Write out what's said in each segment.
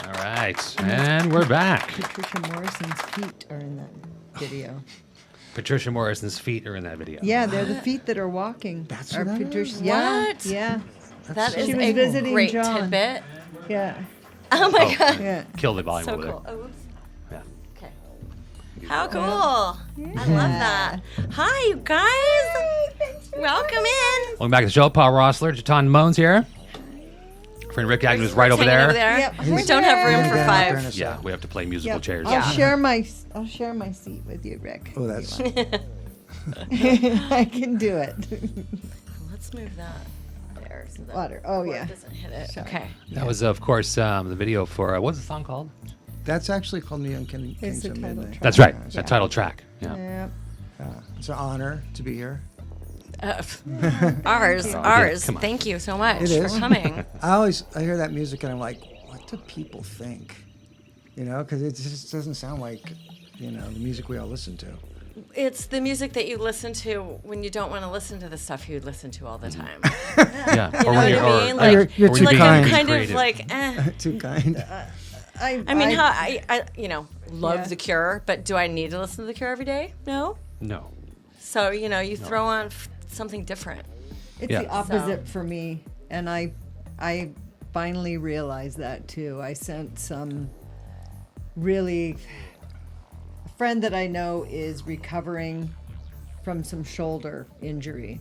All right, and we're back. Patricia Morrison's feet are in that video. Patricia Morrison's feet are in that video. Yeah, they're the feet that are walking. That's our what that Patricia. is? Yeah, What? yeah, That is She was a visiting great John. tidbit. yeah, Oh my god. yeah. Kill the volume So over cool. Oh, oops. there. Okay. How cool. I love that. Hi, you guys. Welcome in. Welcome back to the show. Paul Roessler, Gitane Demone's here. Friend Rick Agnew is right over Hanging there. Yep. We don't have room Yeah, for yeah, five. yeah. Yeah, we have to play musical Yep. chairs. I'll share my seat with you, Rick. Oh, that's I can do it. Let's move that there so that Water. Oh water yeah. doesn't hit it. Sorry. Okay. That was, of course, the video for what's the song called? that's actually called Neon Kings It's the of title Midnight. track. That's right, Yeah. that title track. Yeah. Yeah. It's an honor to be here. Ours. Come on. Thank you so much It for is. coming. I hear that music and I'm like, what do people think? You know, because it just doesn't sound like, the music we all listen to. It's the music that you listen to when you don't want to listen to the stuff you listen to all the time. Yeah. You know what I mean? Like, You're too like kind. I'm kind Creative. of like, eh. Too kind. I mean, how I love Yeah. The Cure, but do I need to listen to The Cure every day? No. No. So you throw on something different. It's Yeah. the opposite for me, and I finally realized that too. I sent some a friend that I know is recovering from some shoulder injury.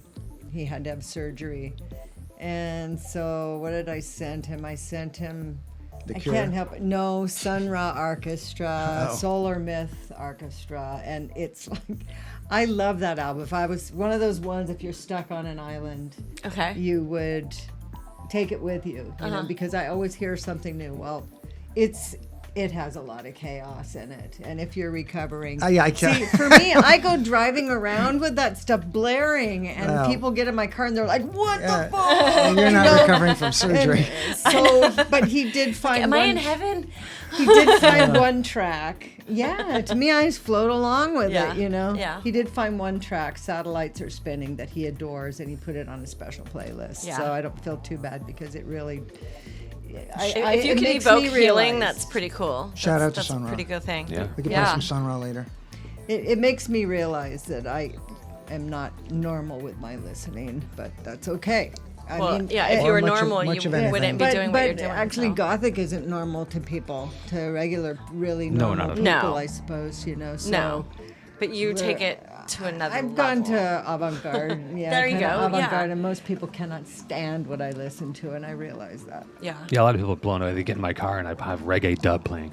He had to have surgery, and so what did I send him? I sent him. The I Cure? can't help it. No, Sun Ra Orchestra, Oh. Solar Myth Orchestra, and it's like, I love that album. If I was one of those ones, if you're stuck on an island, Okay. you would take it with you, know, because I always hear something new. Well, it has a lot of chaos in it, and if you're recovering, Yeah, I see, can't. for me, I go driving around with that stuff blaring, and Wow. people get in my car and they're like, "What Yeah. the fuck?" You're not You know? recovering from surgery. So, but he did find. Am I one- in heaven? He did find one track. Yeah, to me, I just float along with Yeah, it, you know? yeah. He did find one track, Satellites Are Spinning, that he adores, and he put it on a special playlist. Yeah. So I don't feel too bad because it really. If you it can makes evoke me healing, realize- that's pretty cool. Shout out to That's a Sun Ra. pretty good thing. Yeah. We can Yeah. play some Sun Ra later. It makes me realize that I am not normal with my listening, but that's okay. I Well, mean, yeah, if Or you were much of- normal, much you of anything. wouldn't be but, doing but what you're doing. actually, so. Gothic isn't normal to people, to regular, really No, normal not people, at all. No. I suppose, you know. So No, but you take it to another I've level. gone to avant-garde, yeah, There you kinda go, avant-garde, yeah. and most people cannot stand what I listen to, and I realize that. Yeah. Yeah, a lot of people are blown away. They get in my car and I have reggae dub playing.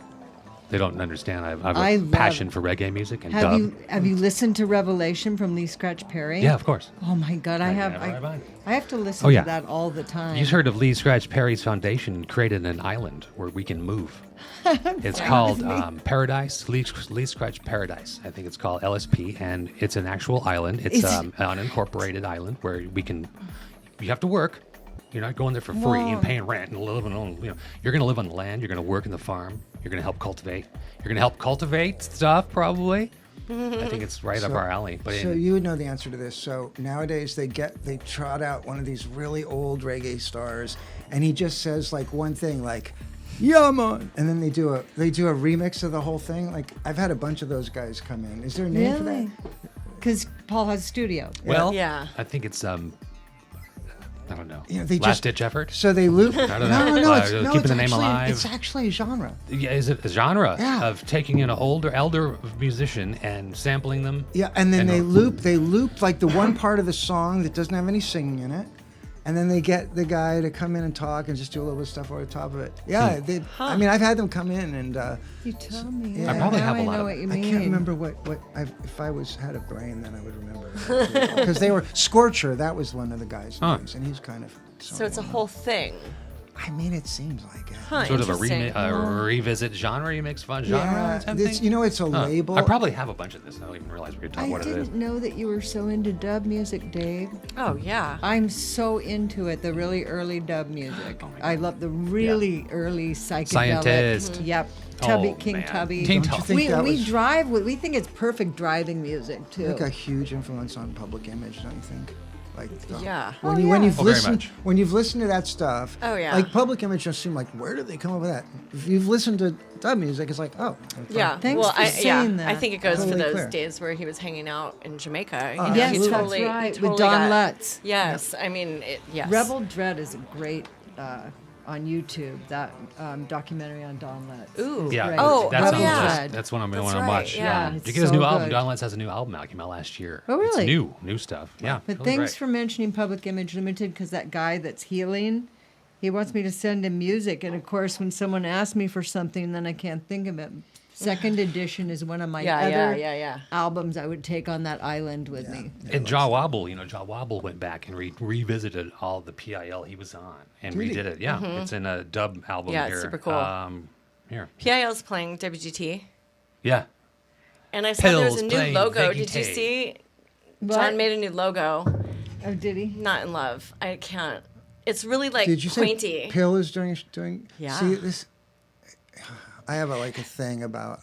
They don't understand. I have I a love passion it. for reggae music and Have dub. you listened to Revelation from Lee Scratch Perry? Yeah, of course. Oh my God, I have to listen Oh, yeah. to that all the time. You heard of Lee Scratch Perry's foundation created an island where we can move. It's called Paradise, Lee Scratch Paradise. I think it's called LSP, and it's an actual island. It's an unincorporated island where you have to work. You're not going there for free Wow. and paying rent and living on. You're going to live on the land. You're going to work in the farm. You're going to help cultivate. You're going to help cultivate stuff, probably. I think it's right up our alley. But So you would know the answer to this. So nowadays they trot out one of these really old reggae stars, and he just says like one thing, like "Yeah, man," and then they do a remix of the whole thing. Like I've had a bunch of those guys come in. Is there a name for that? Really? Because Paul has a studio. well, Yeah. I think it's I don't know. They Last ditch effort. So they loop. I don't know. No, Keeping it's the name actually, alive. It's actually a genre. Yeah, is it a genre Yeah. of taking an elder musician and sampling them? Yeah, and then And they a- loop like the one part of the song that doesn't have any singing in it, and then they get the guy to come in and talk and just do a little bit of stuff over the top of it. Yeah, I mean, I've had them come in and You tell me. I probably now have a I lot know of what you I mean. can't remember if I had a brain then I would remember because they were Scorcher. That was one of the guys' Huh. names, and he's kind of. So it's a whole thing. I mean, it seems like it. Huh, Sort of a interesting. revisit genre. You mix fun genre. Yeah, type it's, thing? it's a Huh. label. I probably have a bunch of this. I don't even realize what you're talking I what it is. didn't know that you were so into dub music, Dave. Oh yeah. I'm so into it, the really early dub music. Oh my God. I love the really early psychedelic. Scientist. Yep. Tubby, Oh, King man. Tubby. King Don't you Tubby. think that we was drive with, we think it's perfect driving music too. like a huge influence on Public Image, don't you think? Like, Yeah. when Oh, you when yeah. you've Oh, very listened much. when you've listened to that stuff, Oh, yeah. like Public Image just seemed like, where did they come up with that? If you've listened to dub music, it's like, oh, Yeah. Thanks well, for I saying that. I think it goes Totally for those clear. days where he was hanging out in Jamaica. Oh, You know, Yes, he absolutely. that's totally, right. totally With Don got- Lutz. Yes. I mean, yes. Rebel Dread is a great on YouTube. That documentary on Don Lutz. Ooh. is Yeah, great. Oh, that's Rebel on the yeah. list. Dread. That's one I'm going to That's want to right, watch. yeah. Did It's you get his so new album? good. Don Lutz has a new album out. Came out last year. Oh, It's really? new stuff. Yeah. But really thanks great. for mentioning Public Image Limited, because that guy that's healing, he wants me to send him music. And of course, when someone asks me for something, then I can't think of it. Second Edition is one of my other yeah. albums I would take on that island with me. And Jaw Wobble, Jaw Wobble went back and revisited all the PIL he was on and Did he? redid it. Yeah, it's in a dub album Yeah, here. it's super cool. Here. PIL's playing WGT. Yeah. And I saw there was a Pills new playing logo. Veggie Did you Tay. see? What? John made a new logo. Oh, did he? Not in love. I can't. It's really like Did you pointy. say Pill is doing? Yeah. See this. I have a thing about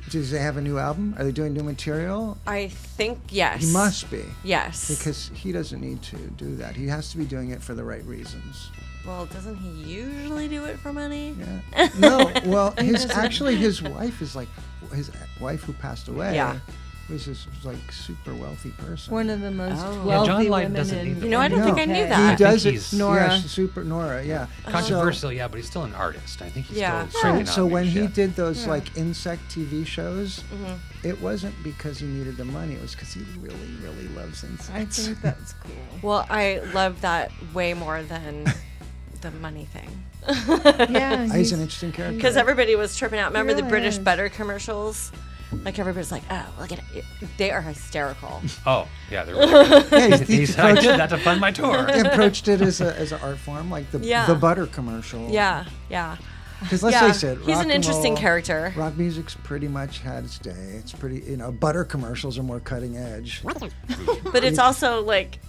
does they have a new album? Are they doing new material? I think yes. He must be. Yes. Because he doesn't need to do that. He has to be doing it for the right reasons. Well, doesn't he usually do it for money? Yeah. No. Well, his wife is like his wife who passed away. Yeah. Was this super wealthy person. One of the most Oh. Yeah, John wealthy Lydon women doesn't in need the You know, I don't think I knew UK. that. He I think does it. he's- Nora. Yeah, super Nora. Yeah. Controversial, yeah, but he's still an artist. I think he's Yeah. still So, cranking so out when new he shit. did those insect TV shows, it wasn't because he needed the money. It was because he really, really loves insects. I think that's cool. Well, I love that way more than the money thing. Yeah, He's an interesting character. Because everybody was tripping out. Remember the really British is. Butter commercials? Like everybody's like, oh, look at it. They are hysterical. Oh, yeah, they're really good. Yeah, He said, I did that to fund my tour. he approached it as an art form, like the Yeah. butter commercial. Yeah. Because let's Yeah. face it, He's rock an and interesting roll- character. Rock music's pretty much had its day. It's pretty, butter commercials are more cutting edge. But it's also like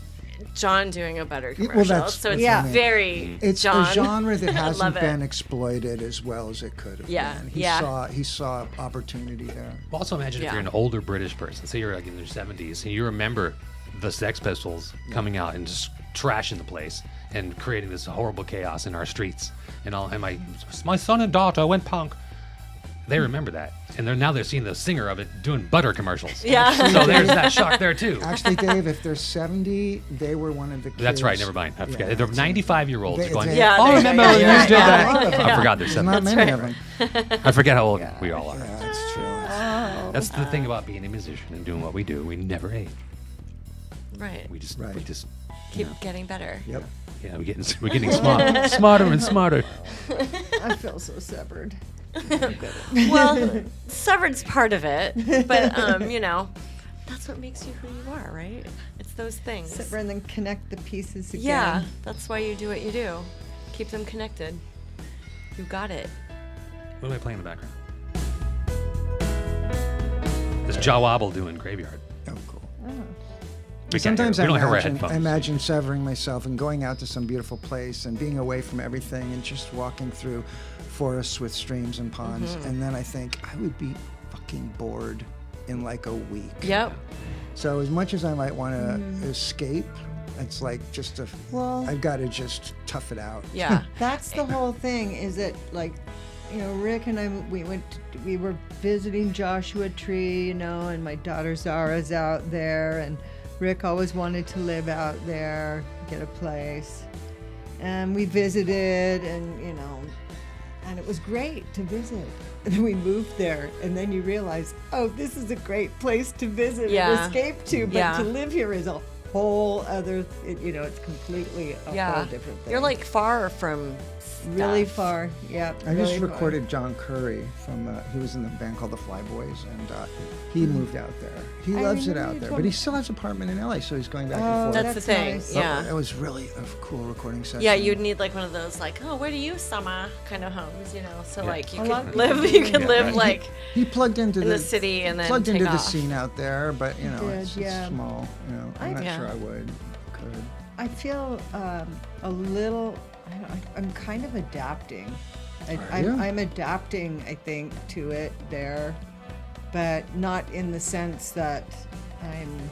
John doing a butter well, commercial. that's- So it's Yeah. very It's John. a genre that I love hasn't it. been exploited as well as it could have Yeah, been. yeah. He saw opportunity there. Also, imagine if Yeah. you're an older British person, say you're like in your 70s, and you remember the Sex Pistols coming out and just trashing the place and creating this horrible chaos in our streets. And my son and daughter went punk. They remember that, and they're seeing the singer of it doing butter commercials. Yeah. So there's that shock there too. Actually, Dave, if they're 70, they were one of the kids. That's right. Never mind. I forget. Yeah, They're 95-year-olds They- going. they- Yeah, I there- remember yeah, when yeah, you did yeah. that. A lot of them. I forgot there's There's not 70s. many of them. I forget how old we all are. Yeah, that's true. That's the thing about being a musician and doing what we do. We never age. Right. We just Right. Keep getting better. Yep. yeah, we're getting smarter and smarter. I feel so severed. Well, severed's part of it, but that's what makes you who you are, right? It's those things. Sit and then connect the pieces again. Yeah, that's why you do what you do. Keep them connected. You got it. What am I playing in the background? This Jaw Wobble doing Graveyard. Oh, cool. We can't hear it. Sometimes we don't hear our I headphones. imagine severing myself and going out to some beautiful place and being away from everything and just walking through forests with streams and ponds. Mm-hmm. And then I think I would be fucking bored in like a week. Yep. So as much as I might want to escape, it's like Well- I've got to just tough it out. Yeah. That's the whole thing. Is it like, Rick and I, we were visiting Joshua Tree, and my daughter Zara's out there, and Rick always wanted to live out there, get a place, and we visited, and and it was great to visit. And then we moved there, and then you realize, oh, this is a great place to visit Yeah. and escape to, but Yeah. to live here is a whole other, it's completely a whole different thing. You're like far from Really stuff. far, yeah. I really just far. recorded John Curry from, he was in the band called the Flyboys, and he moved out there. He I loves it remember out you there, told but me. he still has an apartment in LA, so he's going back and Oh, forth. That's the thing. nice. Yeah. It was really a cool recording session. Yeah, you'd need like one of those like, oh, where do you summer kind of homes, So Yeah. like you A lot could of live, people you do could that. live Right. like He plugged into in the city and then plugged take into the off. scene out there, but it's yeah. small. I'm not Yeah. sure I could. I feel a little. I'm kind of adapting. Are you? I'm adapting, I think, to it there, but not in the sense that I'm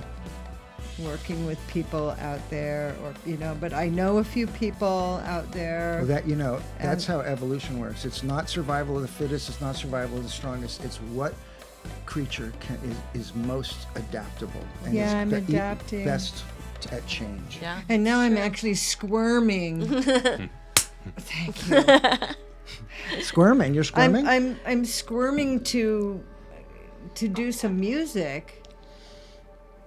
working with people out there, or but I know a few people out there. Well, that's how evolution works. It's not survival of the fittest. It's not survival of the strongest. It's what creature is most adaptable. And Yeah, is I'm adapting. Best at change. Yeah. And now I'm actually squirming. Thank you. Squirming. You're squirming. I'm squirming to do some music.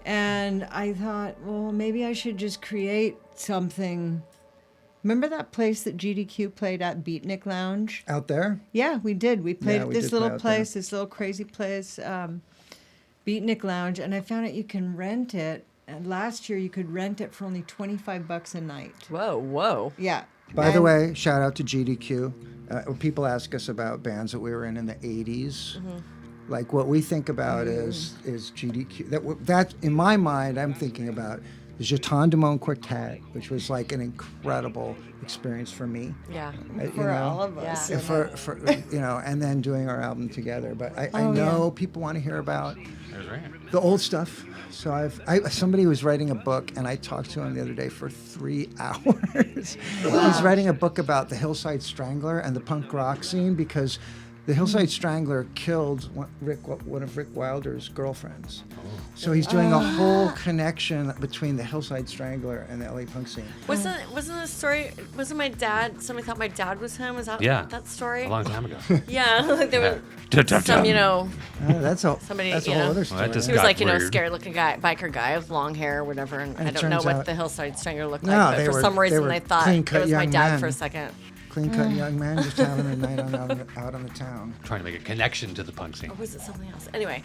And I thought, well, maybe I should just create something. Remember that place that GDQ played at Beatnik Lounge? Out there. Yeah, we did. We played Yeah, at we this did little play out there. place, this little crazy place, Beatnik Lounge, and I found out you can rent it. And last year you could rent it for only $25 a night. Whoa. Yeah. By the And- way, shout out to GDQ. When people ask us about bands that we were in the 80s. Like what we think about is GDQ. That in my mind, I'm thinking about the Gitane Demone Quartet, which was like an incredible experience for me. Yeah. for all of us. Yeah. For and then doing our album together. But I Oh, know people want to hear about There's right. the old stuff. So somebody was writing a book, and I talked to him the other day for 3 hours. He's writing a book about the Hillside Strangler and the punk rock scene because the Hillside Strangler killed one of Rick Wilder's girlfriends. So he's doing a whole connection between the Hillside Strangler and the LA punk scene. Wasn't the story? Wasn't my dad? Somebody thought my dad was him. Was that Yeah. that story? A long time ago. Yeah, like there were Dum-dum-dum. some, That's a Somebody, that's a you whole know. other Well, story. that just he was got like, weird. scary looking guy, biker guy with long hair or whatever, and And I it don't know turns what out the Hillside Strangler looked No, like, they but for were- some they reason were I thought it clean-cut was my young dad men. for a second. Clean-cut young man just having a night out on the town. Trying to make a connection to the punk scene. Or was it something else? Anyway,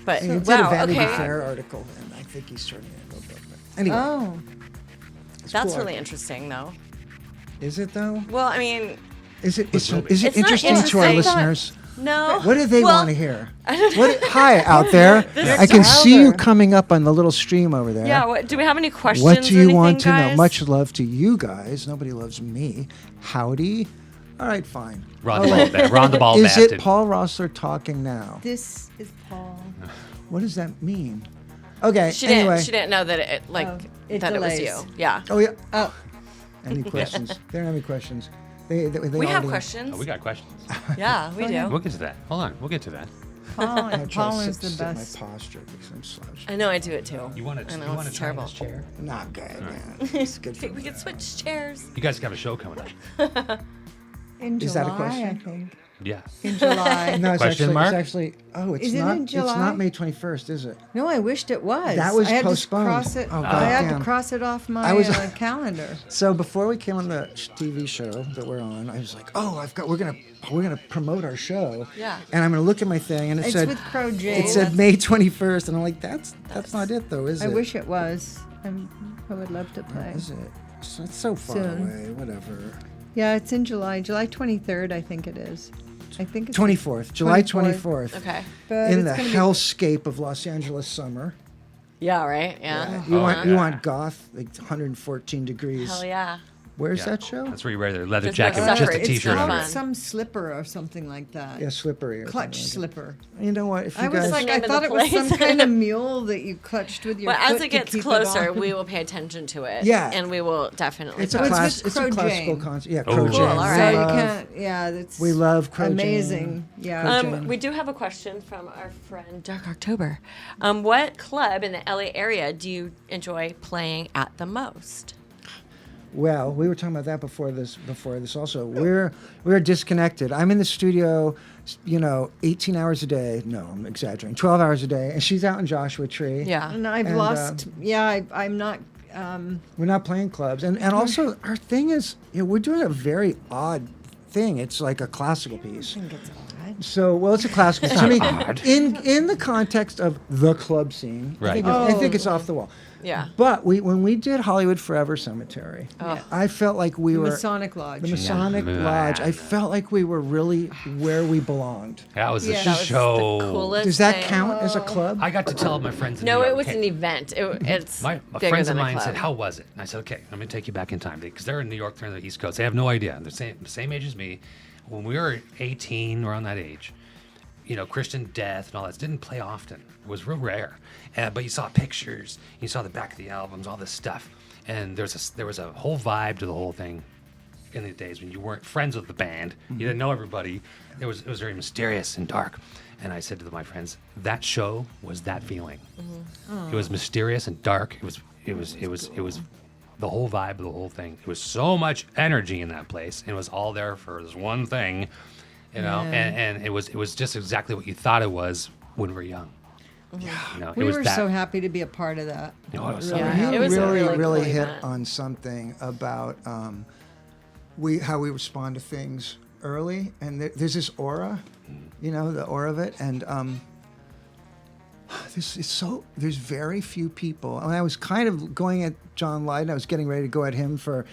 but He did a wow, Vanity okay, Fair article, and I think he's turning it a little bit. But anyway, Oh, it's that's cool. really interesting, though. Is it though? Well, I mean, Is it will be. is it It's not interesting to our interesting. listeners? no. What do they Well, want to hear? Hi out there. I can see you coming up on the little stream over there. Yeah. What, do we have any questions? What do or you anything, want to guys? know? Much love to you guys. Nobody loves me. Howdy. All right, fine. We're on the ball, we're on the ball, Is bastard. it Paul Roessler talking now? this is Paul. What does that mean? Okay. She anyway. didn't. She didn't know that it it that delays. it was you. Yeah. Oh yeah. Oh, Any questions? They don't have any questions. They We have already- questions. Oh, we got questions. Yeah, we do. We'll get to that. Hold on. We'll get to that. I'm Paul, gonna try Paul to is the sit best. my posture because I'm slouched. I know I do it too. You want I to? know, You want it's to try terrible. this chair? Not good, man. It's good for We me. could switch chairs. You guys have a show coming up. In Is July, that a question? I think. Yeah. In July. No, it's Question actually, mark? it's actually. Oh, it's Is it not. in It's July? not May 21st, is it? No, I wished it was. That was I had postponed. To cross it, Oh, I had goddamn. to cross it off my I was- calendar. So before we came on the TV show that we're on, I was like, "Oh, we're gonna promote our show." Yeah. And I'm gonna look at my thing, and it It's said with Crow Jane. it said May 21st, and I'm like, "That's not it, though, is I it?" wish it was. I would love to play. Is it? It's so far Soon. away. Whatever. Yeah, it's in July. July 23rd, I think it is. I think it's 24th, July 24th. 24th. Okay. But In it's the gonna be- hellscape of Los Angeles summer. Yeah. Right. Yeah. You Oh, want yeah. goth, like 114 degrees. Hell yeah. Where's Yeah. that show? That's where you wear the leather Just jacket look with just a separate. It's t-shirt fun. on it. some slipper or something like that. Yeah, slippery. Or Clutch something like slipper. that. You know what? If you I was guys, like, Name I of the thought it was some place. kind of mule that you clutched with your But foot as it to gets keep closer, on. we will pay attention to it. Yeah. And we will definitely. it's a talk. It's class. with It's a Crow classical Jane. concert. Yeah, Oh. Crow Cool, Jane. all We right. So you love- can't. Yeah, that's. We love Crow Jane. amazing. Yeah. Jane. We do have a question from our friend Dark October. What club in the LA area do you enjoy playing at the most? Well, we were talking about that before this. Also, we're disconnected. I'm in the studio, 18 hours a day. No, I'm exaggerating. 12 hours a day, and she's out in Joshua Tree. Yeah. And I've And, lost. I'm not. We're not playing clubs, and also our thing is, we're doing a very odd thing. It's like a classical piece. I think it's odd. So, well, it's a classical. It's I not mean, odd. in the context of the club scene, Right. I think it's off the wall. Yeah. But when we did Hollywood Forever Cemetery, Oh. I felt like we were Masonic Lodge. the Masonic Yeah. Lodge. I felt like we were really where we belonged. That was the Yeah. That was show. the coolest Does that thing. count as a club? I got to tell my friends. In No, New it York, was "Hey, an event. It's My bigger friends of than a mine club. said, "How was it?" And I said, "Okay, I'm going to take you back in time because they're in New York, they're on the East Coast. They have no idea. They're the same age as me. When we were 18, around that age, Christian death and all that didn't play often. It was real rare. But you saw pictures, you saw the back of the albums, all this stuff. And there was a whole vibe to the whole thing in the days when you weren't friends with the band. You didn't know everybody. It was very mysterious and dark. And I said to my friends, that show was that feeling. It was mysterious and dark. It was the whole vibe of the whole thing. It was so much energy in that place, and it was all there for this one thing, and it was just exactly what you thought it was when we were young. Yeah, We were so happy to be a part of that. No, it was so Really. happy. It was a really really cool hit event. on something about how we respond to things early, and there's this aura, the aura of it, and there's very few people. And I was kind of going at John Lydon. I was getting ready to go at him for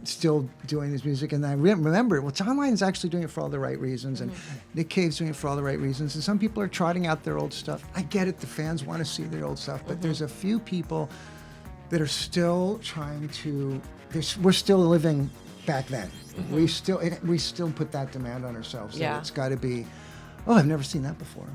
still doing his music, and I remembered, well, John Lydon's actually doing it for all the right reasons, and Nick Cave's doing it for all the right reasons, and some people are trotting out their old stuff. I get it, the fans want to see their old stuff, but there's a few people that are still trying to. We're still living back then. We still put that demand on ourselves. That it's got to be. Oh, I've never seen that before.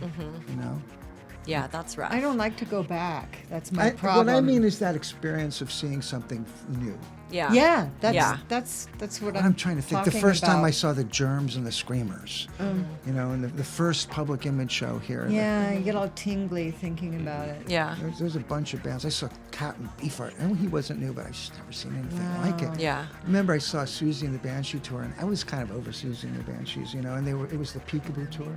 Yeah, that's rough. I don't like to go back. That's my problem. What I mean is that experience of seeing something new. Yeah. Yeah, that's Yeah. that's what I'm trying to think. The talking first time about. I saw the Germs and the Screamers, in the first Public Image show here. Yeah, you get all tingly thinking about it. Yeah. There's a bunch of bands. I saw Captain Beefheart. And he wasn't new, but I just never seen anything like it. Yeah. I remember I saw Susie and the Banshee tour, and I was kind of over Susie and the Banshees, and it was the Peekaboo tour.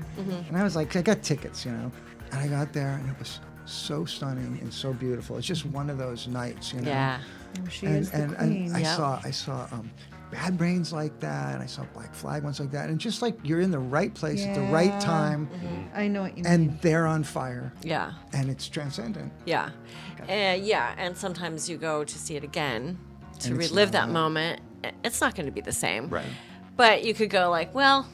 And I was like, I got tickets, and I got there, and it was so stunning and so beautiful. It's just one of those nights, Yeah. Oh, she is the queen. I saw Bad Brains like that, and I saw Black Flag ones like that, and just like you're in the right place at the right time, I know what you mean. and they're on fire, Yeah. and it's transcendent. Yeah. And sometimes you go to see it again to And it's relive not. that moment. It's not going to be the same. Right. But you could go like, well,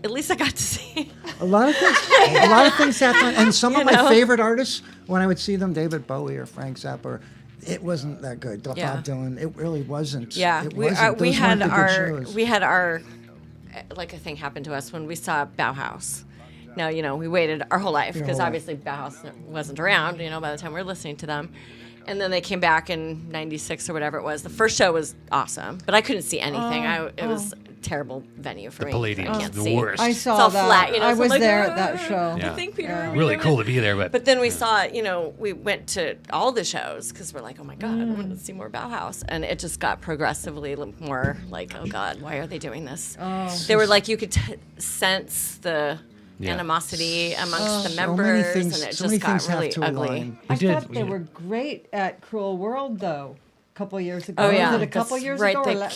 at least I got to see. A lot of things happen, and some of my know? favorite artists, when I would see them, David Bowie or Frank Zappa, it wasn't that good. Bob Dylan, it really wasn't. Yeah, it we wasn't. we Those had weren't the good shows. we had our like a thing happened to us when we saw Bauhaus. Now we waited our whole life because whole obviously Bauhaus wasn't around. By the time we were listening to them, and then they came back in '96 or whatever it was. The first show was awesome, but I couldn't see anything. It was a terrible venue for me. Palladium's I can't the see. worst. I It's saw all that. flat, I so was I'm like, there at that show. Yeah. I think Peter. Really cool to be there, But then we saw, we went to all the shows because we're like, oh my God, I want to see more Bauhaus. And it just got progressively more like, oh God, why are they doing this? They were like, you could sense the animosity amongst the So members, many things, and it so many just got things have really to ugly. align. I did. thought they were great at Cruel World, though. A couple years ago. Oh yeah, Was it a couple that's years right. ago?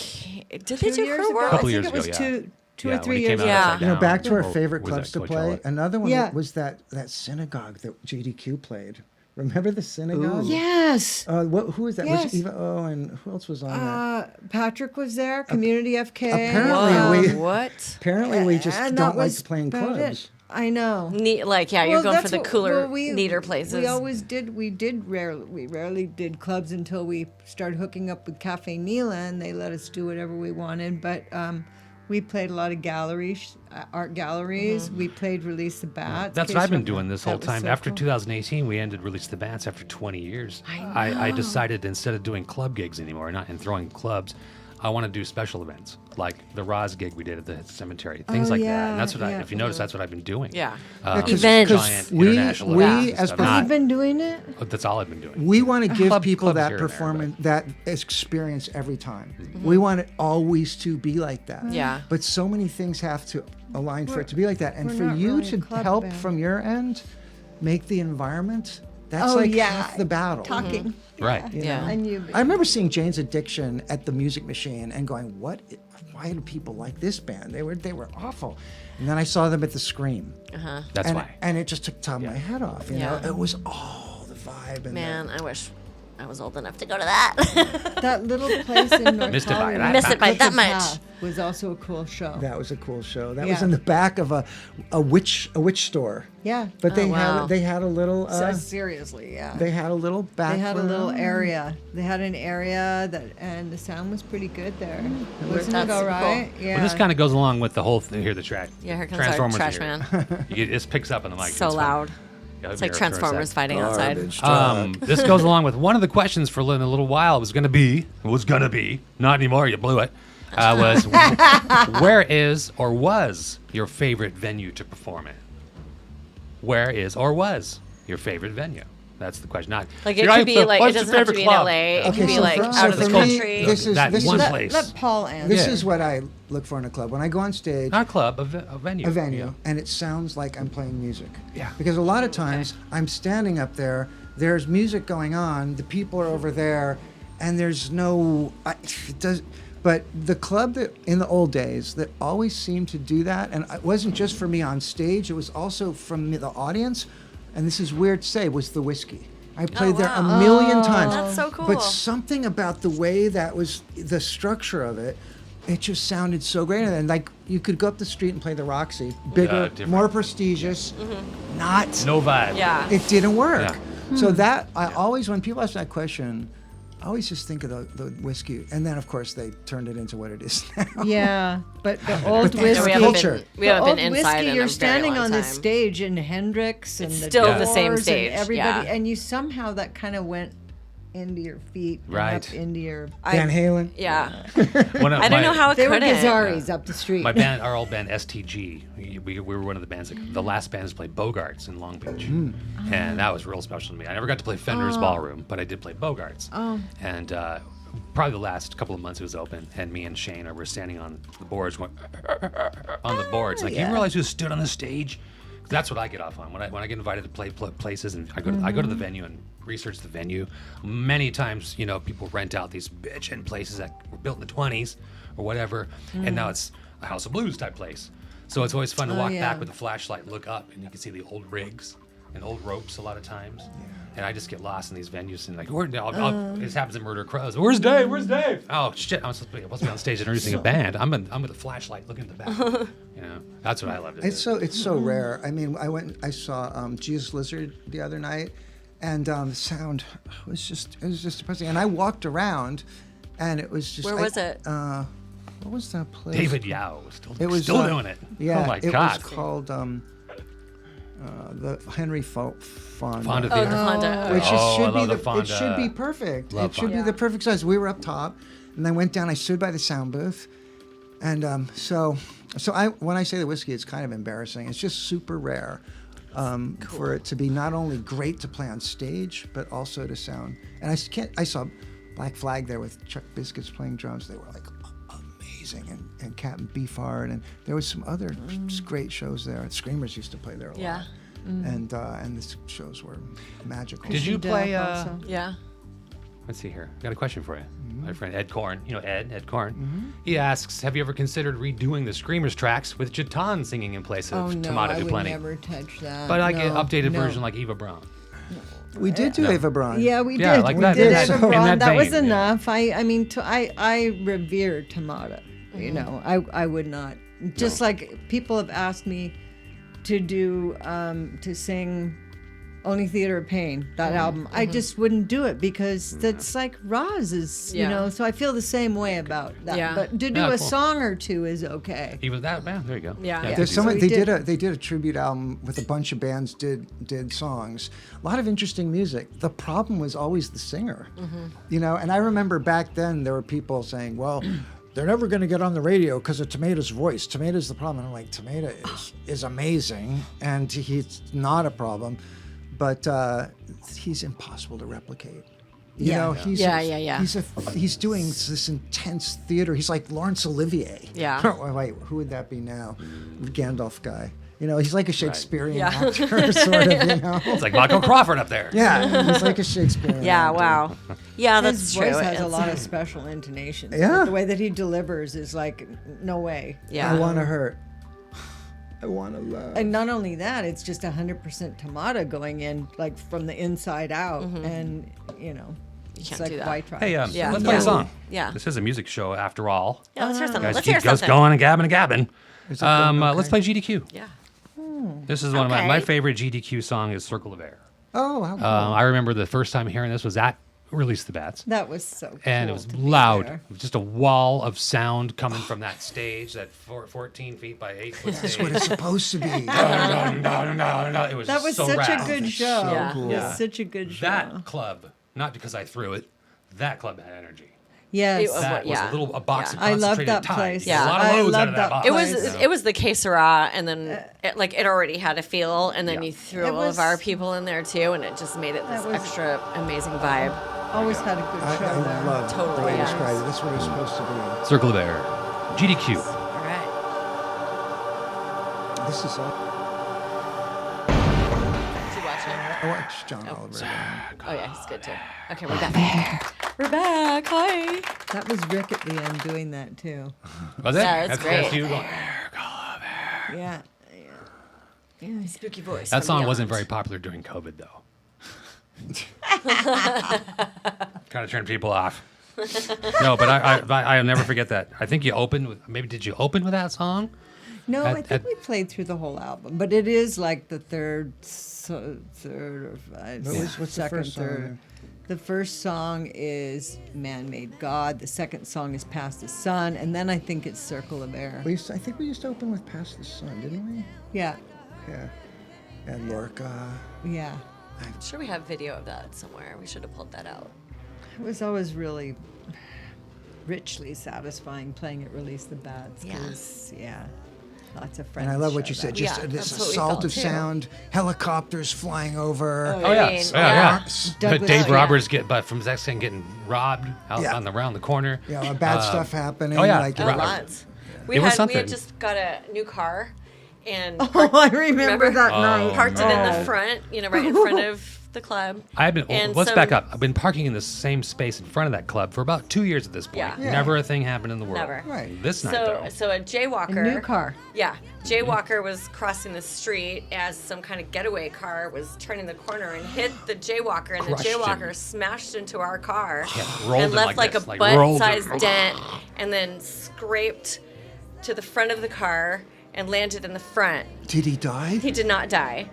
Did 2 they do years Cruel ago? World? Couple I years think it was ago, yeah. two Yeah, or when three he came years out ago. upside Back to our Or favorite was clubs that to play. Coachella? Another one Yeah. was that synagogue that GDQ played. Remember the synagogue? Yes. Who was that? Yes. Was it Eva O, and who else was on that? Patrick was there. Community FK. Apparently we- What? Apparently, we just and don't that like was playing about clubs. it. I know. Neat, like you're Well, going for that's the what- cooler, well, we- neater places. We always did. We rarely did clubs until we started hooking up with Cafe Nila, and they let us do whatever we wanted. But we played a lot of galleries, art galleries. We played Release the Bats. That's what I've been doing That this whole was time. so After cool. 2018, we ended Release the Bats after 20 years. I decided instead of doing club gigs anymore, and throwing clubs, I want to do special events like the Roz gig we did at the cemetery, things like that. yeah, And that's what yeah. if you notice, that's what I've been doing. Yeah. Events. Giant we- international we events and as stuff. prof- Not- You've been doing it. that's all I've been doing. We want to give people clubs that here and there, performance, that experience every time. We want it always to be like that. Yeah. But so many things have to align for it to be like that. And we're for not you really a to club help band. from your end, make the environment, that's Oh, like yeah. half the battle. Talking. Right. Yeah. And you. I remember seeing Jane's Addiction at the Music Machine and going, why do people like this band? They were awful. And then I saw them at the Scream. That's and, why. and it just took the top of my head off. You know, Yeah. it was all the vibe. And Man, I wish I was old enough to go to that. That little place in North Missed it by Hollywood, that Missed it by that Crooked much. Path, was also a cool show. That was a cool show. That Yeah. was in the back of a witch store. Yeah. But they wow. had a little Seriously, yeah. they had a little back. They had a little room. area. They had an area and the sound was pretty good there. Wasn't That's it all cool. right? Yeah. Well, this kind of goes along with the whole thing here. The track. Yeah, here comes our Transformers trash are here. man. It just picks up on the mic. So It's fun. loud. Yeah, It's like it'll be here for a Transformers sec. fighting outside. Garbage truck. This goes along with one of the questions for a little while. It was going to be, not anymore, you blew it, was where is or was your favorite venue to perform in? Where is or was your favorite venue? That's the question. Not Like it could be like, it doesn't have to be in LA. It Okay, could be so like for- out so of the for me, country. this is- that this one is- place. Let Paul answer. This Yeah. is what I look for in a club. When I go on stage, Not a club, a venue. a venue, and it sounds like I'm playing music. Yeah. Because a lot of times I'm standing up there, there's music going on, the people are over there, and there's no. But the club that in the old days that always seemed to do that, and it wasn't just for me on stage, it was also from the audience, and this is weird to say, was the Whiskey. I played there a wow. million times. That's so cool. But something about the way that was the structure of it, it just sounded so great. And like you could go up the street and play the Roxy, bigger, different. more prestigious, not. No vibe. Yeah. It didn't work. Yeah. So that I always, when people ask that question, I always just think of the Whiskey, and then of course they turned it into what it is now. Yeah, but the old that's whiskey. the we haven't culture. been, we haven't the been old inside whiskey, in you're a very standing long on time. the stage in Hendrix and It's the still the same Doors and stage, everybody, yeah. and you somehow that kind of went into your feet, and Right. up into your. Van Halen. Yeah. One of I don't know how it They were couldn't. Gazaris up the street. My band, our old band STG, we were one of the bands, the last bands to play Bogarts in Long Beach. And that was real special to me. I never got to play Fender's Ballroom, but I did play Bogarts. And probably the last couple of months it was open, and me and Shane were standing on the boards, going, on the boards. Like, you realize who stood on the stage? That's what I get off on when I get invited to play places, and I go to the venue and research the venue. Many times, people rent out these bitchin' places that were built in the 20s or whatever, and now it's a House of Blues type place. So it's always fun to walk yeah. back with a flashlight, look up, and you can see the old rigs and old ropes a lot of times. And I just get lost in these venues and like, this happens in Murder Crows. Where's Dave? Where's Dave? Oh shit! I'm supposed to be on stage introducing a band. I'm with a flashlight looking at the back. That's what I love to do. It's so rare. I mean, I saw Jesus Lizard the other night, and the sound was just depressing. And I walked around, and it was just. Where was it? What was that place? David Yao still Still doing it. Yeah, Oh my it God. was called the Henry Fonda. Fonda Oh, the Theater. Fonda. Which Oh, I should be love the it Fonda. should be perfect. Love It should be Fonda. the perfect size. We were up top, and I went down. I stood by the sound booth, and so when I say the Whiskey, it's kind of embarrassing. It's just super rare for it to be not only great to play on stage, but also to sound. And I saw Black Flag there with Chuck Biscuits playing drums. They were like amazing, and Captain Beefheart, and there was some other great shows there. Screamers used to play there a lot. Yeah. And the shows were magical. Did you play? also. Yeah. Let's see here. Got a question for you. My friend Ed Korn. Ed Korn. He asks, have you ever considered redoing the Screamers tracks with Gitane singing in place of Oh no, Tamata I Du would Plenty? never touch that. But like no, an updated no. version like Eva Braun. We did do Ava Braun. Yeah, we Yeah, did. like we that- did that- Eva in Braun. that That was vein, yeah. enough. I revere Tamata. I would not. Just like people have asked me to do to sing Only Theater of Pain, that album. I just wouldn't do it because that's like Roz is, Yeah. so I feel the same way about that. Yeah. But to do Yeah, a cool. song or two is okay. He was that man. There you go. Yeah. I There's could someone we they did a tribute album with a bunch of bands did songs. A lot of interesting music. The problem was always the singer. And I remember back then there were people saying, well, they're never going to get on the radio because of Tomato's voice. Tomato's the problem. And I'm like, Tomato is amazing, and he's not a problem, but he's impossible to replicate. Yeah. He's Yeah. He's doing this intense theater. He's like Laurence Olivier. Yeah. Wait, who would that be now? Gandalf guy. He's like a Shakespearean Yeah. actor, sort of. It's like Michael Crawford up there. Yeah, he's like a Shakespearean. Yeah. actor. Wow. Yeah, that's His true. voice has a It's- lot of special intonations. Yeah. Like, the way that he delivers is like, no way. Yeah. I want to hurt. I want to love. And not only that, it's just 100% Tamata going in, like from the inside out. And, You can't like do that. white trash. Hey, Yeah. let's play a Yeah. song. Yeah. This is a music show after all. Yeah, let's hear something. Guys Let's keep hear just something. going and gabbing and gabbing. Is it going Let's okay? play GDQ. Yeah. This is one of my Okay. favorite GDQ song is Circle of Air. Oh, how cool. I remember the first time hearing this was at Release the Bats. That was so cool. And it was to be loud. there. It was just a wall of sound coming from that stage, that 14 feet by 8 foot That's what stage. it's supposed to be. It was That was so such rad. a good show. Yeah. cool. It Yeah. was such a good show. That club, not because I threw it, that club had energy. Yes. It was- That was yeah. a box Yeah. of I love concentrated that time. place. You get Yeah. a lot of I loads out love of that that box. It was place. it was the que sera, and then it already had a feel, and then Yeah. you threw It all was- of our people in there too, and it just made it this That was- extra amazing vibe. Always had a good I show there. love the Totally, way you yeah. described it. That's what it's supposed to be. Circle of Air. GDQ. All right. This is all. Did you watch it? I watched John Oliver. again. Oh yeah, he's good too. Okay, we're back. We're back. Hi. That was Rick at the end doing that too. Was it? Yeah, it's That's great. you going. Yeah. Yeah, spooky voice. That from song beyond. wasn't very popular during COVID, though. Kind of turned people off. No, but I'll never forget that. I think you opened with, maybe did you open with that song? No, I At- think we played through the whole album, but it is like the third or What's the second, first song? third. The first song is Man-Made God. The second song is Past the Sun, and then I think it's Circle of Air. I think we used to open with Past the Sun, didn't we? Yeah, Yeah. And Lorca. yeah. I'm sure we have video of that somewhere. We should have pulled that out. It was always really richly satisfying playing at Release the Bats. 'Cause, yeah, lots of friends. And I love what you showed said. up. Just Yeah, this that's what we assault felt of too. sound, helicopters flying over. Oh yeah, I mean, yeah. Douglas- Dave oh, yeah. Roberts from Zexon getting robbed out Yeah. around the corner. Yeah, bad stuff happening. oh, yeah. Like, Oh, Right. lots. It We was had something. just got a new car, and Oh, I remember that night. parked it in Oh. the front, right in front of the club. Let's some- back up. I've been parking in the same space in front of that club for about 2 years at this point. Yeah. Yeah. Never a thing happened in the world. Never. Right. This night, though. So a jaywalker. A new car. Yeah, jaywalker was crossing the street as some kind of getaway car was turning the corner and hit the jaywalker, and Crushed the him. jaywalker smashed into our car Yeah, rolled and it left like a this, like rolled it. butt-sized dent, and then scraped to the front of the car and landed in the front. Did he die? He did not die.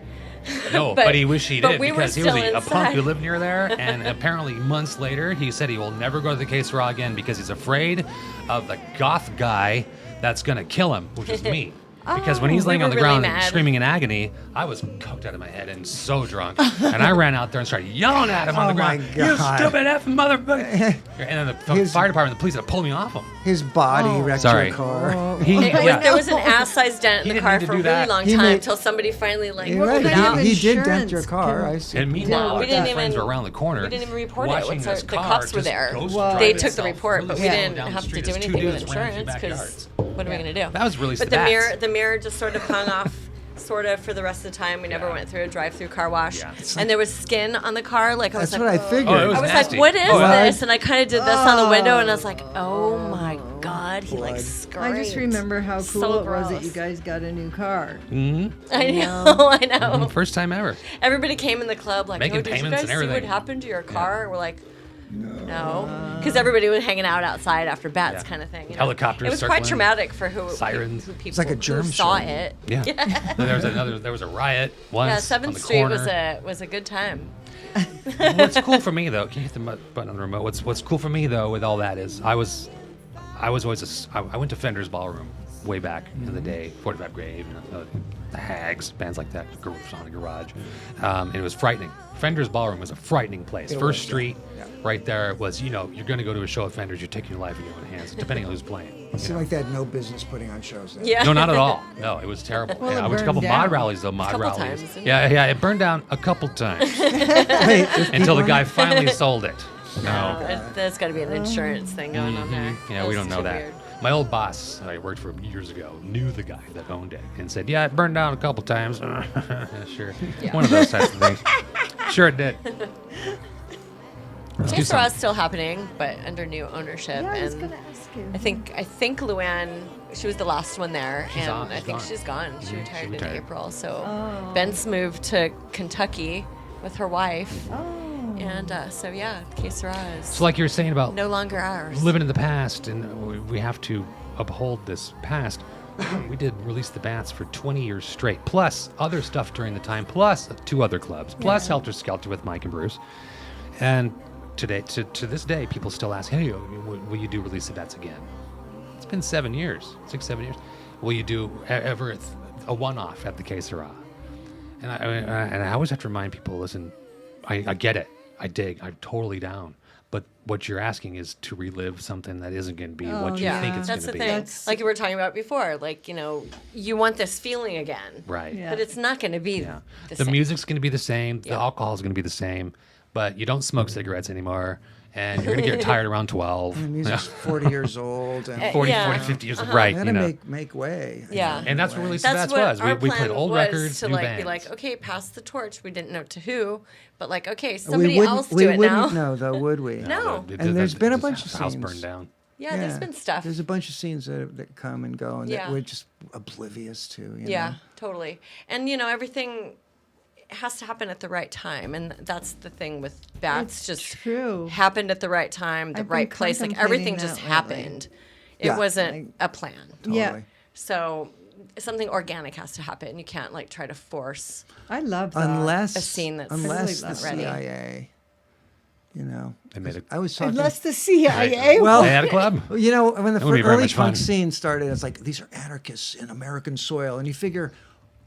No, But- but he wished he but did we were because he was still a punk who inside. lived near there. And apparently, months later, he said he will never go to the Case Raw again because he's afraid of the goth guy that's going to kill him, which is me. Because when he's laying we on the were really ground mad. screaming in agony, I was coked out of my head and so drunk. And I ran out there and started yelling at him on Oh the my ground. You God. stupid F motherfucker. And then the His- fire department, the police had to pull me off him. His body wrecked Sorry. your car. There was an ass-sized dent He in the didn't car need to for a do really that. long He time made- until somebody finally You're right. pulled it out. He did dent Insurance your car. can- I see. And meanwhile, we our didn't friends even- were around the corner. we didn't even report it. watching What's this the car cops were just there. ghost Whoa. drive They took the itself report, but we really didn't slow down have the to street do as two anything with dudes ran through insurance because backyards. what are we gonna do? That was Release But the the Bats. mirror just sort of hung off, sort of for the rest of the time. We never Yeah. went through a drive-through car wash, Yeah. and there was skin on the car. Like I was That's like, what I figured. Oh, it was I was nasty. like, what is Oh, yeah. this? And I kind of did this on the window, and I was like, oh my god, he like Blood. screamed. I just remember how cool So it was that gross. you guys got a new car. I know, I know. First time ever. Everybody came in the club like, Making oh, did you payments guys and see what everything. happened to your car? We're like, no, because everybody was hanging out outside after bats, Yeah. kind of thing. You know? Helicopters It was quite circling. traumatic for who Sirens. who people It's like a germ who saw show. it. Yeah. There was a riot once. Yeah, on Seventh the Street corner. was a good time. What's cool for me though, can you hit the button on the remote? What's cool for me though with all that is I was always I went to Fender's Ballroom way back in the day, 45 Grave, the Hags, bands like that, Sonic Garage, and it was frightening. Fender's Ballroom was a frightening place. It First was, Street, yeah. right there was, you're going to go to a show at Fender's, you're taking your life in your own hands, depending on who's playing. It seemed like they had no business putting on shows there. Yeah. No, not at all. No, it was terrible. Well, Yeah, it I went to a couple burned mod down. rallies though, mod Couple rallies. times, didn't Yeah, it burned down a couple times Hey, if until the people- guy finally sold it. No. There's got to be an insurance thing going on there. Yeah, we That's don't know too that. weird. My old boss I worked for years ago knew the guy that owned it and said, yeah, it burned down a couple times. Sure. Yeah. One of those types of things. Sure it did. Let's do Case Raw is something. still happening, but under new ownership. Yeah, I was and gonna ask you. I think Luann, she was the last one there, She's and on- I she's think gone. she's gone. She Mhm, retired she retired. in April. So Oh. Ben's moved to Kentucky with her wife, Oh. And so yeah, Que Sera is So like you were saying about no longer ours. living in the past, and we have to uphold this past. We did Release the Bats for 20 years straight, plus other stuff during the time, plus 2 other clubs, plus Helter Skelter with Mike and Bruce. And today, to this day, people still ask, hey, will you do Release the Bats again? It's been 7 years, 6-7 years. Will you do ever a one-off at the Que Sera? And I always have to remind people, listen, I get it. I dig. I'm totally down. But what you're asking is to relive something that isn't going to be what you think it's going that's to the be. thing. Like you were talking about before, like, you want this feeling again. Right. Yeah. But it's not going to be Yeah. the The same. music's going to be the same. The alcohol is going to be the same. But you don't smoke cigarettes anymore. And you're going to get tired around 12. The music's 40 years old. And 40, Yeah. 40, 50 years. Right. gotta make way. Yeah. And that's what Release the That's Bats what was. our We plan played old was, records, to new like bands. be like, okay, pass the torch. We didn't know to who, but like, okay, We somebody wouldn't, else we do it now. wouldn't know, though, would we? No. And there's been a bunch of house scenes. burned down. Yeah, there's been stuff. There's a bunch of scenes that come and go, and that Yeah. we're just oblivious to. Yeah, know? totally. And everything has to happen at the right time, and that's the thing with Bats. It's just true. happened at the right time, the I've been right place. Like everything just contemplating that happened. It Yeah. wasn't a plan. Totally. Yeah. So something organic has to happen. You can't like try to force. I love that. Unless A scene that's unless really the not ready. CIA, They made it. I was talking. Unless the CIA. Well, They had a club. when the That would be very early much fun. punk scene started, it's like these are anarchists in American soil, and you figure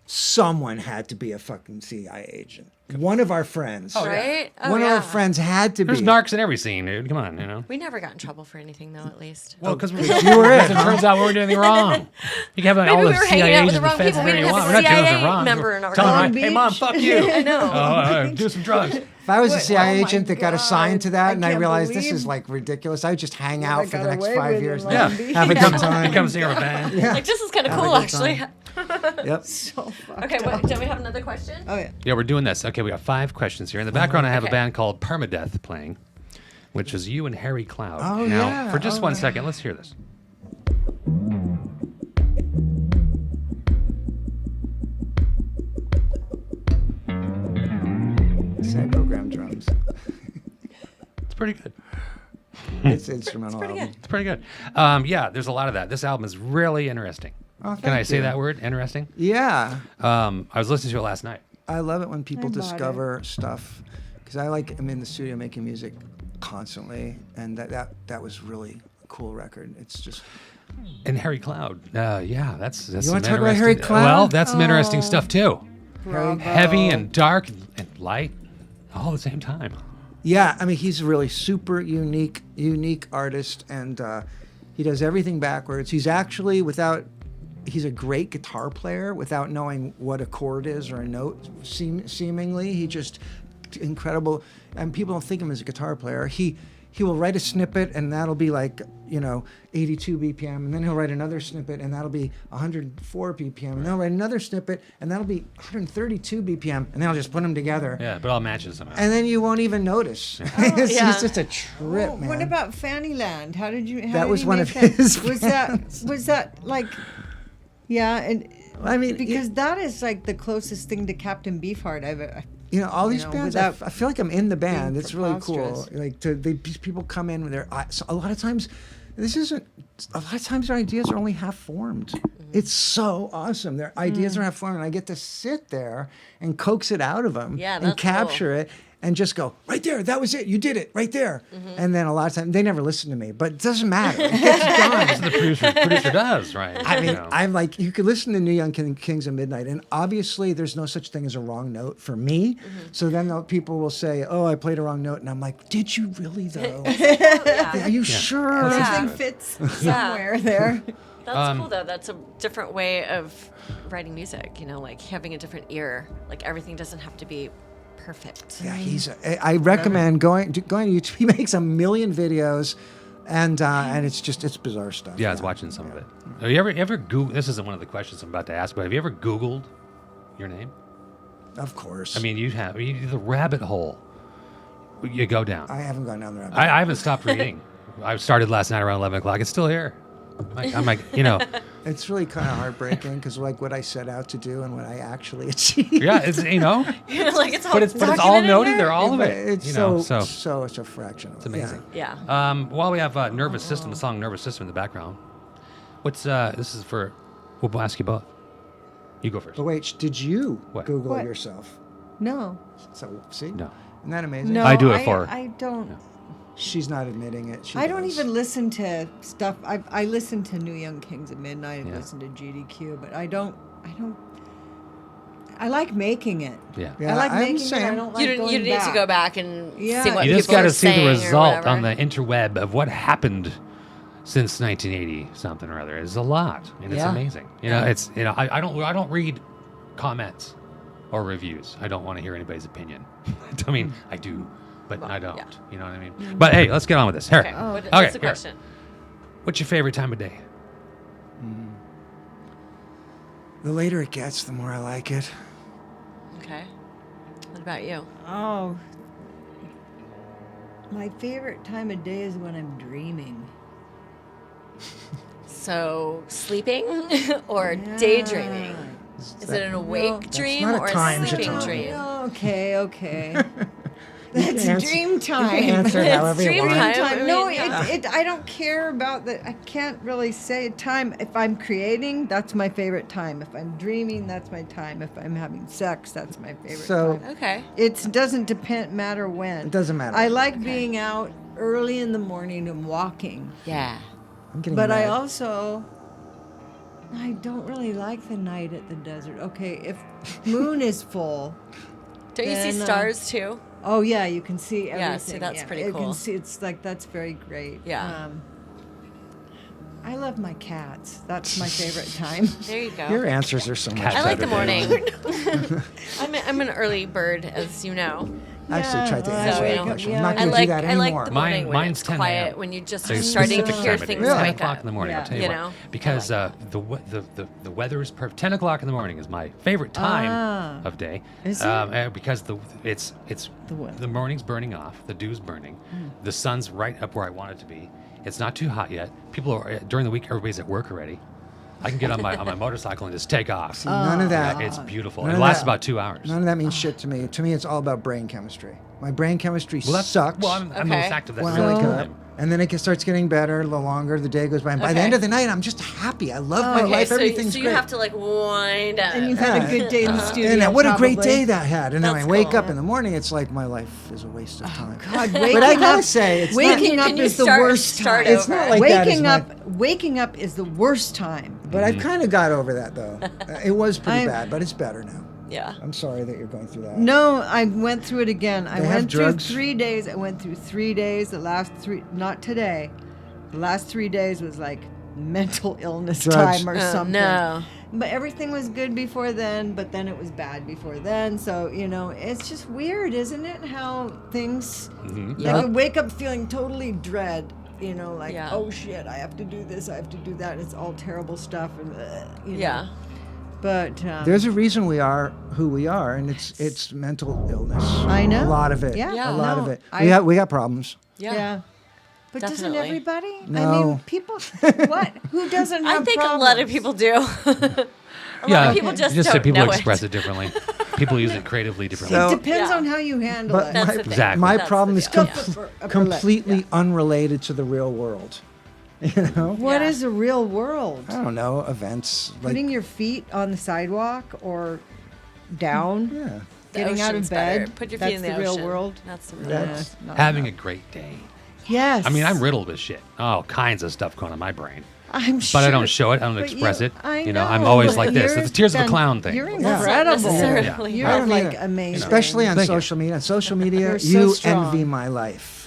someone had to be a fucking CIA agent. One of our friends, Right? Oh, one of yeah. our friends had to There's be. narcs in every scene, dude. Come on, We never got in trouble for anything, though. At least. Well, because You were it. it turns out we weren't doing anything wrong. You can have Maybe all we the were hanging CIA out with agents the and wrong feds people. We and didn't everything have you want. a We're not doing CIA anything wrong. member in our Tell them, Long right, hey, mom, Beach. fuck you. I know. Do some drugs. If I was a CIA Oh my agent that got assigned to God, that, I and I can't realized this believe is like ridiculous, I would just hang I out for got the next away 5 with it years. in Yeah. Long Beach. Have a good time. Become a singer of a band. Like this is kind of Have a cool, good actually. time. Yep. So fucked Okay, up. don't we have another question? Oh yeah. Yeah, we're doing this. Okay, we got 5 questions here. In the background, I have a Okay. band called Permadeath playing, which is you and Harry Cloud. Oh, now, yeah. for just Oh, 1 yeah. second, let's hear this. Same program drums. It's pretty good. It's instrumental. Pretty album. good. It's pretty good. Yeah, there's a lot of that. This album is really interesting. Oh, Can I thank say you. that word? Interesting? Yeah. I was listening to it last night. I love it when people I bought discover stuff because I'm in the studio making music constantly, and that was really a cool record. It's just And Harry Cloud. Yeah, that's You some wanna talk about Harry interesting- Cloud? Well, that's some interesting stuff too. Harry, Heavy and dark and light all at the same time. yeah. I mean, he's a really super unique artist, and he does everything backwards. He's actually He's a great guitar player without knowing what a chord is or a note. Seemingly, he just incredible. And people don't think of him as a guitar player. He will write a snippet, and that'll be like 82 BPM, and then he'll write another snippet, and that'll be 104 BPM, and then he'll write another snippet, and that'll be 132 BPM, and then I'll just put them together, Yeah, but all matches somehow. and then you won't even notice. It's just a trip, Oh, man. what about Fannyland? How did you? How That did was you one make of that? his Was that like? Yeah, and I mean, because that is like the closest thing to Captain Beefheart I've ever. all these know, bands, without I feel like I'm in the band. being It's really cool. preposterous. Like these people come in with their so a lot of times. A lot of times their ideas are only half formed. Mm-hmm. It's so awesome. Their ideas are half formed, and I get to sit there and coax it out of them Yeah, and that's capture it and just go, right there, that was it. You did it right there. Mm-hmm. And then a lot of times they never listen to me, but it doesn't matter. It gets done. the producer does, right? I mean, You know. I'm like, you could listen to New Young Kings of Midnight, and obviously there's no such thing as a wrong note for me. So then people will say, oh, I played a wrong note. And I'm like, did you really, though? Are you sure? Everything fits somewhere there. That's cool though. That's a different way of writing music. Like having a different ear. Like everything doesn't have to be perfect. Yeah, I recommend going to YouTube. He makes 1 million videos, and it's bizarre stuff. Yeah, I was watching some of it. Have you ever Googled? This isn't one of the questions I'm about to ask, but have you ever Googled your name? Of course. I mean, the rabbit hole you go down. I haven't gone down there. I haven't stopped reading. I started last night around 11 o'clock. It's still here. I'm like, you know, It's really kind of heartbreaking because like what I set out to do and what I actually achieved. yeah, it's, you know, Like it's all but it's all documented noted. here? They're all of But it. it's You know, so it's a fraction. Of it's amazing. Yeah. While we have Nervous System, the song Nervous System in the background, what's, this is for, we'll ask you both. You go first. But wait, did you What? Google What? yourself? No. So see, No. isn't that amazing? No, I do it for her. I don't. She's not admitting it. She I don't does. even listen to stuff. I listen to New Young Kings at midnight. I Yeah. listen to GDQ, but I don't. I like making it. Yeah. Yeah, I like I'm making it. saying- I don't like You going need back. to go back and Yeah. see what You just people got are to see the saying or result on whatever. the interweb of what happened since 1980 something or other. It's a lot, and it's Yeah. amazing. You know, it's I don't read comments or reviews. I don't want to hear anybody's opinion. I mean, I do, but I don't. yeah. You know what I mean? But hey, let's get on with this. Here. Okay. What's the here. question? What's your favorite time of day? The later it gets, the more I like it. Okay. What about you? Oh, my favorite time of day is when I'm dreaming. So sleeping or daydreaming? Is it an awake dream not a or a time to sleeping time. dream? Okay. That's answer- dream You time. can answer it however you dream want. time. Time. I No, mean, yeah. I don't care about the. I can't really say time. If I'm creating, that's my favorite time. If I'm dreaming, that's my time. If I'm having sex, that's my favorite So- time. Okay. It doesn't matter when. It doesn't matter. I like being out early in the morning and walking, Yeah. I'm getting but I mad. also. I don't really like the night at the desert. Okay, if moon is full. Don't you see Then, stars too? Oh yeah, you can see everything. Yeah, so that's pretty You cool. can see it's like that's very great. Yeah. I love my cats. That's my favorite time. There you go. Your answers are so much Cat I like the Saturday. morning. I'm an early bird, as you know. I actually tried to Yeah, answer well, that I question. yeah, I'm not I going to like do that I like anymore. the morning when Mine's it's 10 quiet, a.m. when you just There's are starting to specific hear time of day. things 10 wake o'clock up. in the morning. I'll Yeah. tell you, You what. know? Because the weather is perfect. 10 o'clock in the morning is my favorite time of day. Is it? Because it's The what? the morning's burning off, the dew's burning, the sun's right up where I want it to be. It's not too hot yet. People are during the week. Everybody's at work already. I can get on my motorcycle and just take off. See, none of that. It's beautiful. None It of lasts that- about 2 hours. None of that means shit to me. To me, it's all about brain chemistry. My brain chemistry Well, sucks. Well, I'm the Okay. most active. That's when really I wake cool. up. And then it starts getting better the longer the day goes by. And by the Okay. end of the night, I'm just happy. I love my Okay, life. so Everything's you great. have to like wind up. And you've had a good day in the studio. And what a great probably. day that had. And then That's I wake cool. up in the morning, it's like my life is a waste of time. God, But I waking gotta up, say, it's waking not, up Can you is the start- worst start time. It's not over? like that is waking my- up, waking up is the worst time. But I've kind of got over that, though. It was pretty I'm- bad, but it's better now. Yeah. I'm sorry that you're going through that. No, I went through it again. I They have went through drugs? 3 days. I went through 3 days. The last three, not today. The last 3 days was like mental illness Drugs. time or Oh, something. no. But everything was good before then, but then it was bad before then. So, it's just weird, isn't it? How things, Mhm. like I wake up feeling totally dread, like, Yeah. oh shit, I have to do this, I have to do that. It's all terrible stuff. And, Yeah. But There's a reason we are who we are, and it's mental illness. I know. A lot of it. Yeah. Yeah. A lot No, of it. I- We got problems. yeah. But doesn't Definitely. everybody? I No. mean, people. What? Who doesn't have I think problems? a lot of people do. a Yeah, lot of people just say don't people know express it. it differently. People use it creatively differently. So- It depends Yeah. on how you handle But it. That's my, the thing. Exactly. my That's problem the is deal. completely unrelated to the real world. What Yeah. is the real world? I don't know, events. Like, Putting your feet on the sidewalk or down, yeah. The getting out of ocean's bed. better. Put your That's feet in the real ocean. world. That's the real That's- world. Not Having a enough. great day. Yes. I mean, I'm riddled with shit. All kinds of stuff going on in my brain. I'm sure. But I don't show it. I don't But express it. I You know, I'm know, always but like this. you're It's the tears of a fan- clown thing. You're That's not incredible. necessarily- You're I don't like either. amazing. Especially on Thank you. social media. On social media, You're so you strong. envy my life.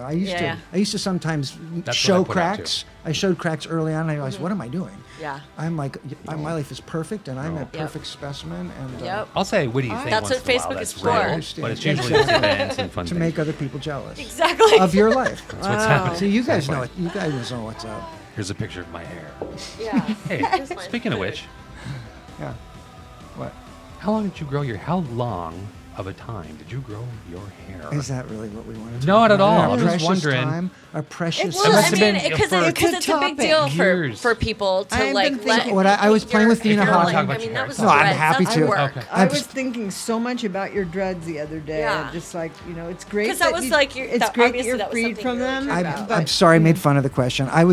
I used Yeah. to sometimes That's show what I put out, cracks. I showed cracks early on. And I realized, what am I doing? Yeah. I'm like, my life is perfect, and I'm a Yep. perfect specimen. And Yep. I'll say witty thing That's once what in a while. Facebook That's is for. rare, I understand. but it's usually just events and fun to things. make other people jealous Exactly. of your life. That's what's happening. See, you guys know Exactly. it. You guys know what's up. Here's a picture of my hair. Yeah. Hey, Here's my speaking of food. which, Yeah. What? how long did you grow your? How long of a time did you grow your hair? Is that really what we want to Not talk at all. about? I'm just Precious wondering. time, a precious Well, must I have mean, been because for- it's a big deal Years. for people to I've like been let. thinking- What I was playing with If you're Nina gonna Hagen. talk I about mean, your that hair, was talk No, I'm about dreads. happy That's to. work. Okay. I was thinking so much about your dreads the other day. Yeah. Just like, it's great. 'Cause that was like your- it's that- great that obviously you're that was freed something from you really them. cared about. I'm sorry, I made fun of the question. I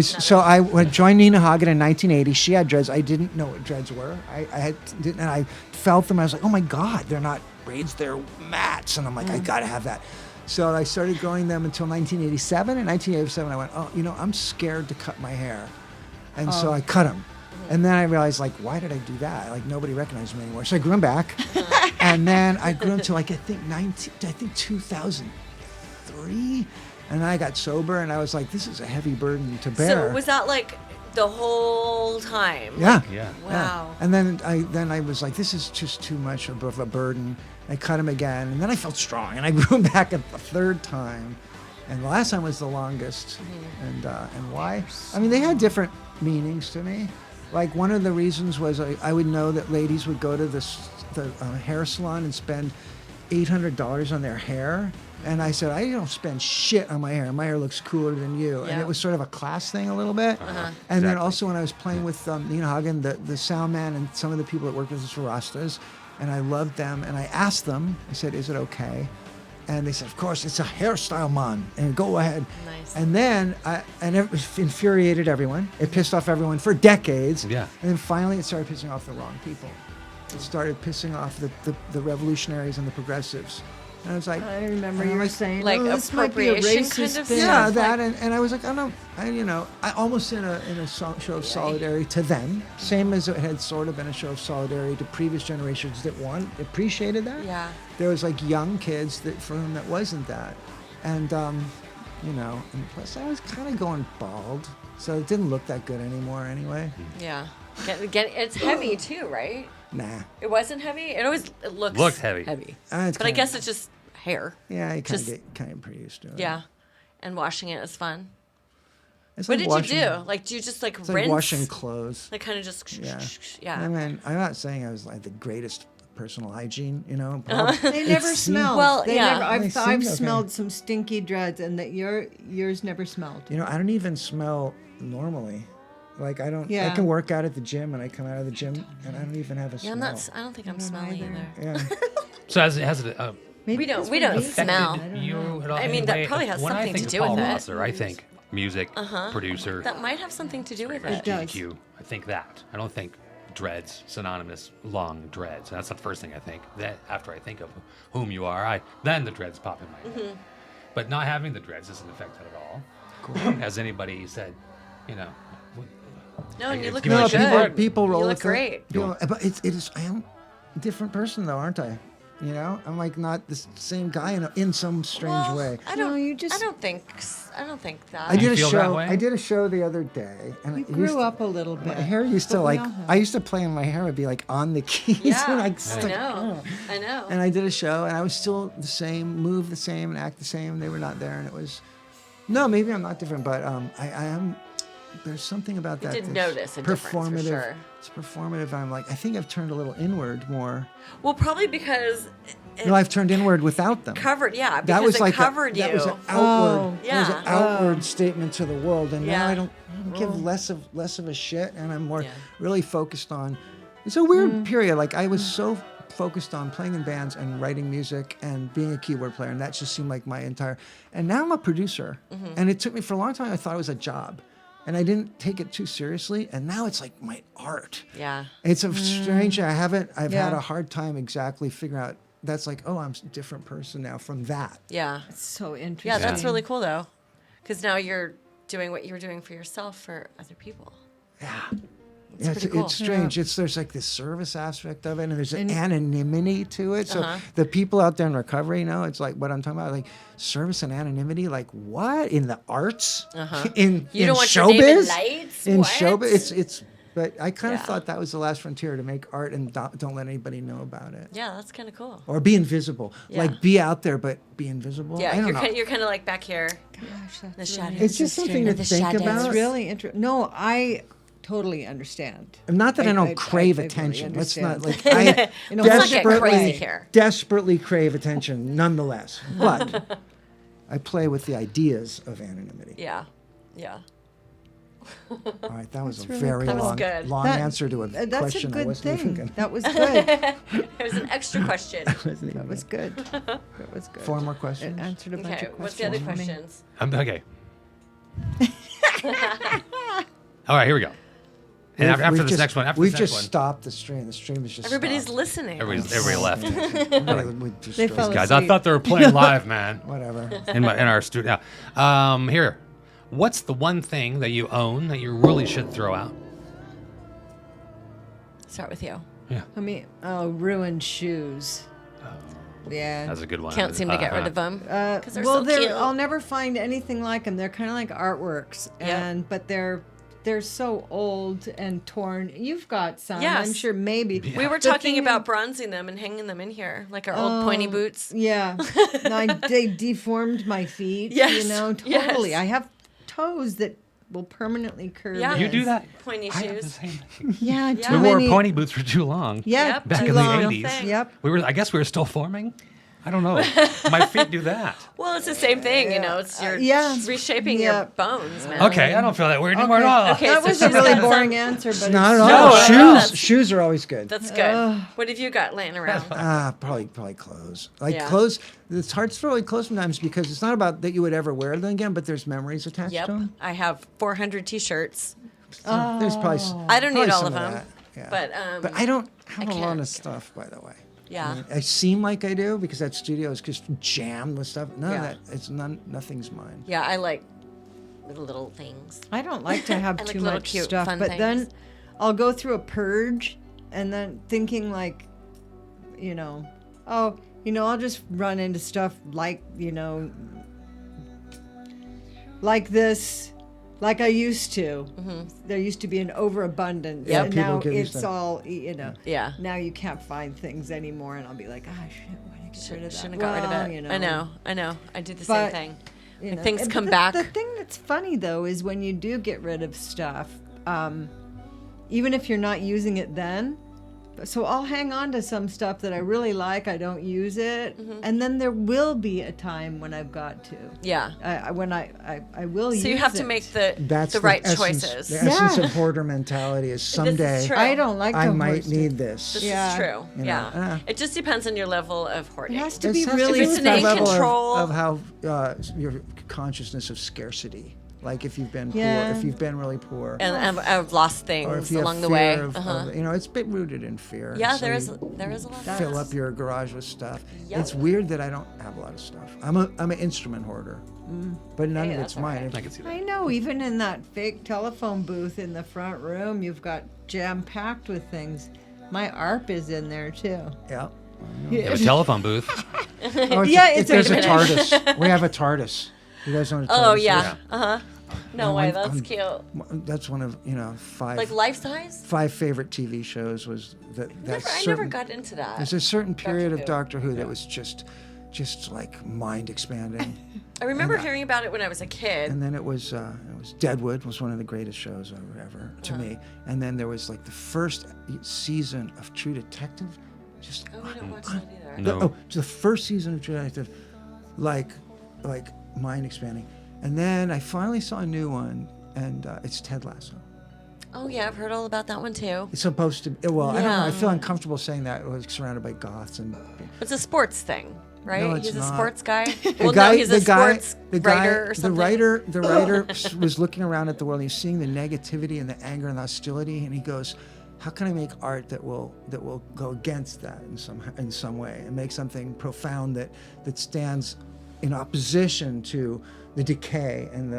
joined Nina Hagen in 1980. She had dreads. I didn't know what dreads were. And I felt them. I was like, oh my God, they're not braids, they're mats. And I'm like, I gotta have that. So I started growing them until 1987. In 1987, I went, I'm scared to cut my hair. And so I cut them. And then I realized, like, why did I do that? Like, nobody recognized me anymore. So I grew them back. And then I grew them to, like, I think 2003. And then I got sober, and I was like, this is a heavy burden to bear. So was that like the whole time? Yeah. Yeah. Wow. And then I was like, this is just too much of a burden. I cut them again, and then I felt strong, and I grew them back a third time. And the last time was the longest. And why? I mean, they had different meanings to me. Like, one of the reasons was I would know that ladies would go to the hair salon and spend $800 on their hair. And I said, I don't spend shit on my hair. My hair looks cooler than you. And Yeah. it was sort of a class thing a little bit. And then Exactly. also when I was playing with Nina Hagen, the sound man and some of the people that worked with us were Rastas. And I loved them. And I asked them, I said, is it okay? And they said, of course, it's a hairstyle, man. And go ahead. Nice. And then, it infuriated everyone. It pissed off everyone for decades. Yeah. And then finally it started pissing off the wrong people. It started pissing off the revolutionaries and the progressives. And I was like, I remember and you I'm were like, saying, Like this might be a appropriation racist kind of thing. yeah, stuff, that, like- and I was like, I almost in a show of solidarity to them, same as it had sort of been a show of solidarity to previous generations that appreciated that. Yeah. There was like young kids for whom that wasn't that, and and plus I was kind of going bald, so it didn't look that good anymore anyway. Yeah. It's heavy too, right? Nah. It wasn't heavy. It looks Looked heavy. It's But I kinda- guess it's just hair. Yeah, you kind just- of get kind of pretty used to it. Yeah. And washing it is fun. It's What like did washing, you do? Like, do you just like It's rinse? like washing clothes. Like, kind of just. Yeah. Yeah. I mean, I'm not saying I was like the greatest personal hygiene, They never It's- smell. Well, they yeah. Never, They I've seem okay. smelled some stinky dreads, and that yours never smelled. I don't even smell normally. Like I don't. I Yeah. can work out at the gym, and I come out of the gym, and I don't even have a Yeah, smell. I don't think I'm smelly either. either. Yeah. So has it Maybe We don't- it's we what don't we affected smell. you at all? I mean, that anyway? probably has When something I think to of do Paul with it. Roessler, I think music, producer, That might have something to do with It it. does. GQ. I think that. I don't think dreads, synonymous, long dreads. That's not the first thing I think. That after I think of whom you are, then the dreads pop in my head. But not having the dreads doesn't affect that at all. Has anybody said, No, and you It's look giving really you people, shit. good. people roll You the look great. But it is. I am a different person though, aren't I? I'm like not the same guy in some strange Well, way. I don't. No, you just- I don't think that. I did a feel that show. way? I did a show the other day, and You it used grew to- up a little bit. My hair used to but we like. all have. I used to play, and my hair would be like on the keys. Yeah, and like I stuck- know. I know. And I did a show, and I was still the same, move the same, and act the same. They were not there, and it was. No, maybe I'm not different, but I am. There's something about that. did that's notice a difference, for performative. sure. It's performative. I'm like, I think I've turned a little inward more. Well, probably because it No, I've turned inward without them. covered. Yeah, because That was it like covered you. that was an outward. Oh. That was an Yeah. outward statement to the world, and now Yeah. I don't give less of a shit, and I'm more Yeah. really focused on. It's a weird period. Like I was so focused on playing in bands and writing music and being a keyboard player, and that just seemed like my entire. And now I'm a producer, and it took me for a long time. I thought it was a job, and I didn't take it too seriously. And now it's like my art. Yeah. It's a strange. I've had Yeah. a hard time exactly figuring out. That's like, oh, I'm a different person now from that. Yeah. It's so interesting. Yeah, that's really cool though, because now you're doing what you were doing for yourself for other people. Yeah. It's pretty cool. It's strange. There's like this service aspect of it, and there's an anonymity to it. So Uh-huh. the people out there in recovery, it's like what I'm talking about, like service and anonymity. Like what in the arts, in You in don't want showbiz, your name in lights? in What? showbiz. It's. But I kind of Yeah. thought that was the last frontier to make art and don't let anybody know about it. Yeah, that's kind of cool. Or be invisible. Yeah. Like be out there, but be invisible. Yeah, I don't know. you're kind of like back here, Gosh, that's the really shadows. It's just something to The think shadows. about. It's really interesting. No, totally understand. Not that I don't crave really attention. Let's not understand. like I You know, let's not get crazy here. desperately crave attention nonetheless. But I play with the ideas of anonymity. Yeah. Yeah. All right, that was a really very cool. long, That was good. long answer to a That's question a I good wasn't thing. even That was good. It was an extra question. That was good. That was good. 4 more It questions. answered a bunch Okay, of what's questions. the other for me. questions? Okay. All right, here we go. And after We've this just- next one, we've this just next one, stopped the stream. The stream is just Everybody's stopped. listening. everybody left. We just They drove- fell Guys, I asleep. thought they were playing live, man. Whatever. In our studio. Here, what's the one thing that you own that you really should throw out? Start with you. I mean, ruined shoes. Yeah. That's a good one. Can't seem to get rid of them. Because they're so cute. I'll never find anything like them. They're kind of like artworks, but they're so old and torn. You've got some, Yes. I'm sure. Maybe We were The talking thing- about bronzing them and hanging them in here, like our old pointy boots. Yeah, they deformed my feet. Yes, You know, yes. totally. I have toes that will permanently curve. Yeah. You in. do that? Pointy I have the shoes. same thing. Yeah, Yeah. too We wore many. pointy boots for too long. Yeah, Yep. Back too in the long. 80s. Thing. Yep. I guess we were still forming. I don't know. My feet do that. Well, it's the same thing, you know. It's you're yeah. reshaping Yeah. your bones, man. Okay, I don't feel that weird anymore at all. Okay, That so was a she's really got some- boring answer, but Not at it's- all. No, Shoes. Shoes are always good. That's good. What have you got laying around? Probably clothes. Like Yeah. clothes. It's hard to throw away clothes sometimes because it's not about that you would ever wear them again, but there's memories attached Yep. to them. I have 400 T-shirts. There's probably. I don't need probably all some of them, that, yeah. but I don't have a lot can't. of stuff, by the way. Yeah. I seem like I do because that studio is just jammed with stuff. None Yeah. of that. It's nothing's mine. Yeah, I like little things. I don't like to have I like too little much cute, stuff, fun but then things. I'll go through a purge and then thinking like, I'll just run into stuff like, like this, like I used to. There used to be an overabundance. Yeah, and people now give you it's stuff. all, Yeah. now you can't find things anymore. And I'll be like, shit, why did I get rid of that? Shouldn't have got rid of Well, it. I know. I do the But, same thing. you When know, things but come the, back. The thing that's funny though is when you do get rid of stuff, even if you're not using it then. So I'll hang on to some stuff that I really like. I don't use it, and then there will be a time when I've got to. Yeah. I will use it. So you have to make the right essence, choices. The essence Yeah. of hoarder mentality is someday true. I don't like to I hoard might stuff. need this. This Yeah. is true. You know, Yeah. It just depends on your level of hoarding. It has to It be has to really. do If it's with an the in level control- of how your consciousness of scarcity. Like if you've been Yeah. poor, if you've been really poor, and I've lost or things if you have along the fear way. of, it's a bit rooted in fear. Yeah, So there is you a lot. fill up your garage with stuff. Yep. It's weird that I don't have a lot of stuff. I'm an instrument hoarder, but none Hey, of it's that's all mine. I can see that. I know, even in that fake telephone booth in the front room, you've got jam-packed with things. My ARP is in there too. Yeah. You have a telephone booth. Oh, Yeah, it's there's a wait a TARDIS. We have a TARDIS. You guys know what a TARDIS Oh is? yeah. No way. That's I'm- cute. That's one of five Like life size. favorite TV shows was that. I never got into that. There's a certain period Who. of Doctor Who that was just like mind expanding. I remember hearing about it when I was a kid. And then it was Deadwood was one of the greatest shows ever to Uh-huh. me. And then there was like the first season of True Detective. Just Oh, I don't watch that either. No. the first season of True Detective, like mind expanding. And then I finally saw a new one, and it's Ted Lasso. Oh yeah, I've heard all about that one too. It's supposed to. Well, I don't know. I feel Yeah. uncomfortable saying that. It was surrounded by goths and. It's a sports thing, right? No, it's He's a not. sports guy. The Well, guy, no, he's a the guy, sports the guy, writer or the something. writer was looking around at the world. And he's seeing the negativity and the anger and the hostility, and he goes, "How can I make art that will go against that in some way and make something profound that stands in opposition to the decay and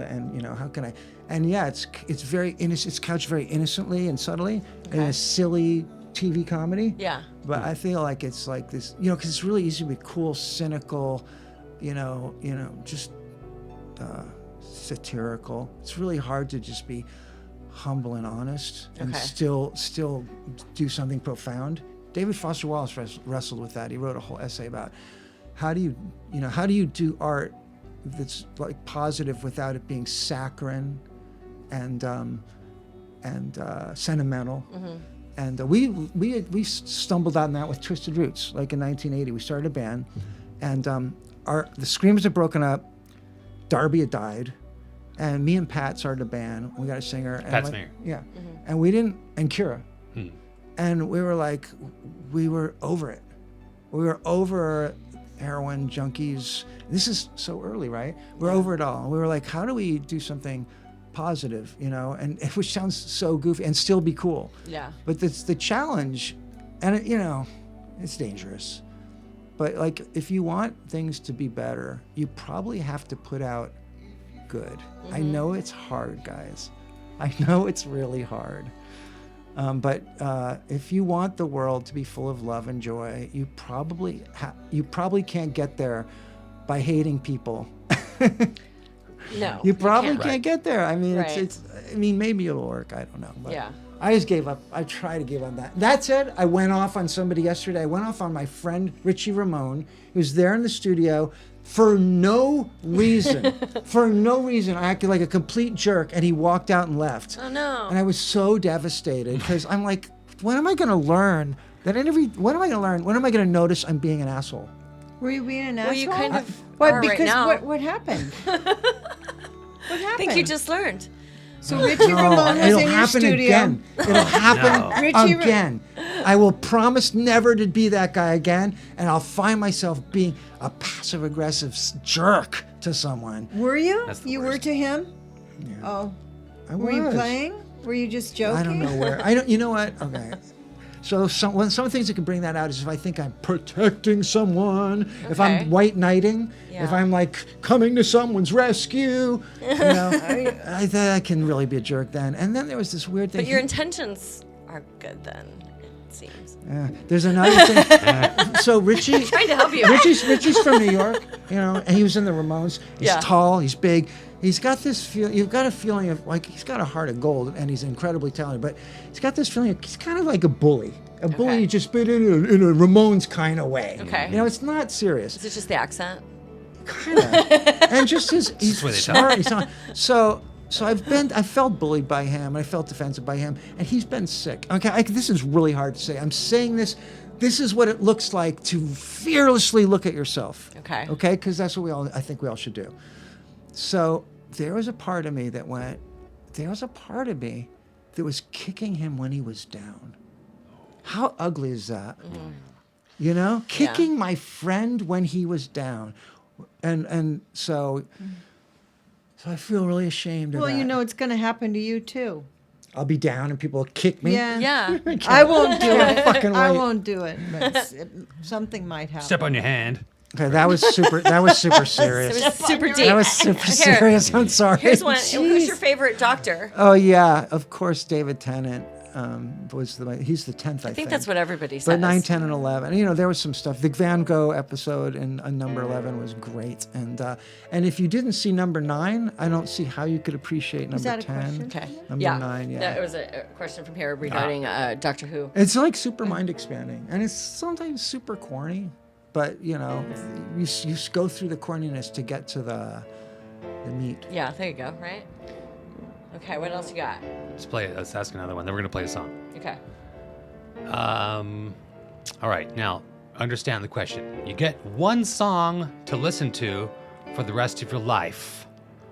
how can I?" And yeah, it's very innocent. It's couched very innocently and subtly in a silly TV comedy. Yeah. But I feel like it's like this, because it's really easy to be cool, cynical, just satirical. It's really hard to just be humble and honest and Okay. still do something profound. David Foster Wallace wrestled with that. He wrote a whole essay about how do you do art that's like positive without it being saccharine and and sentimental. And we stumbled on that with Twisted Roots, like in 1980. We started a band, and the Screamers had broken up. Darby had died, and me and Pat started a band. We got a singer. Pat and Smear. Yeah, and we didn't, and Kira, and we were like, we were over it. We were over heroin junkies. This is so early, right? We're over it all. We were like, how do we do something positive, and which sounds so goofy, and still be cool. Yeah. But it's the challenge, and it's dangerous. But like, if you want things to be better, you probably have to put out good. I know it's hard, guys. I know it's really hard. But if you want the world to be full of love and joy, you probably can't get there by hating people. No. You probably can't. can't get there. I mean, Right. it's. I mean, maybe it'll work. I don't know. But Yeah. I just gave up. I try to give up that. That said, I went off on somebody yesterday. I went off on my friend Richie Ramone, who's there in the studio for no reason. For no reason, I acted like a complete jerk, and he walked out and left. Oh no. And I was so devastated because I'm like, when am I going to learn that? When am I going to learn? When am I going to notice I'm being an asshole? Were you being an Well, asshole? you kind of What? are Because right now. what happened? What happened? I think you just learned. So Richie Ramone was It'll in your happen studio. again. It'll happen Richie again. I will promise never to be that guy again, and I'll find myself being a passive-aggressive jerk to someone. Were you? That's the You were worst. to him? Yeah. Oh. I Were you was. playing? Were you just joking? I don't know where. I don't. You know what? Okay. So some things that can bring that out is if I think I'm protecting someone, if Okay. I'm white knighting, if Yeah. I'm like coming to someone's rescue, I can really be a jerk then. And then there was this weird thing. But your intentions are good then, it seems. There's another thing. So Richie, Trying to help you. Richie's from New York, and he was in the Ramones. He's Yeah. tall, he's big. He's got this feel. You've got a feeling of like he's got a heart of gold, and he's incredibly talented. But he's got this feeling. He's kind of like a bully. A bully, just but in a Ramones kind of way. Okay. It's not serious. Is it just the accent? Kind of. And just he's the way they smart. He's not, so I felt bullied by him. I felt defensive by him, and he's been sick. Okay, this is really hard to say. I'm saying this. This is what it looks like to fearlessly look at yourself. Okay. Okay, because that's what I think we all should do. So there was a part of me that went. There was a part of me that was kicking him when he was down. How ugly is that? Kicking my friend when he was down, and so I feel really ashamed of that. Well, it's going to happen to you too. I'll be down and people will kick me. Yeah. Yeah. I won't do it. Fucking I wait. won't do it. But something might happen. Step on your hand. Okay, that was super. That was super It serious. was super deep. That was super Here, serious. I'm sorry. Here's one. Who's your favorite doctor? Oh yeah, of course, David Tennant was he's the 10th. I I think that's what everybody says. But 9, 10, and 11. There was some stuff. The Van Gogh episode in number 11 was great. And if you didn't see number 9, I don't see how you could appreciate number that a 10. question? Okay. Number 9, yeah. That was a question from here regarding Doctor Who. It's like super mind expanding, and it's sometimes super corny, but you go through the corniness to get to the meat. Yeah, there you go, right? Okay, what else you got? Let's play it. Let's ask another one. Then we're going to play a song. Okay. All right. Now, understand the question. You get one song to listen to for the rest of your life.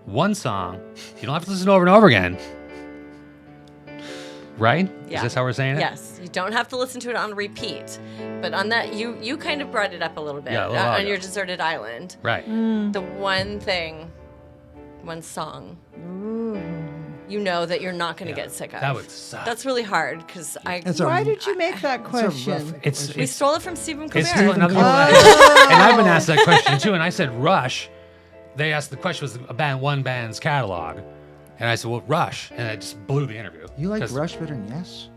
One song. You don't have to listen over and over again. Right? Yeah. Is this how we're saying it? Yes, you don't have to listen to it on repeat. But on that, you kind of brought it up a little bit Yeah, a little while on ago. your deserted island. Right. The one song, that you're not going to get sick of. That would suck. That's really hard because Why did you make that question? we stole it from Stephen Colbert. It's still another one. And I've been asked that question too. And I said Rush. They asked the question was one band's catalog, and I said, well, Rush, and I just blew the interview. You like 'Cause- Rush better than Yes?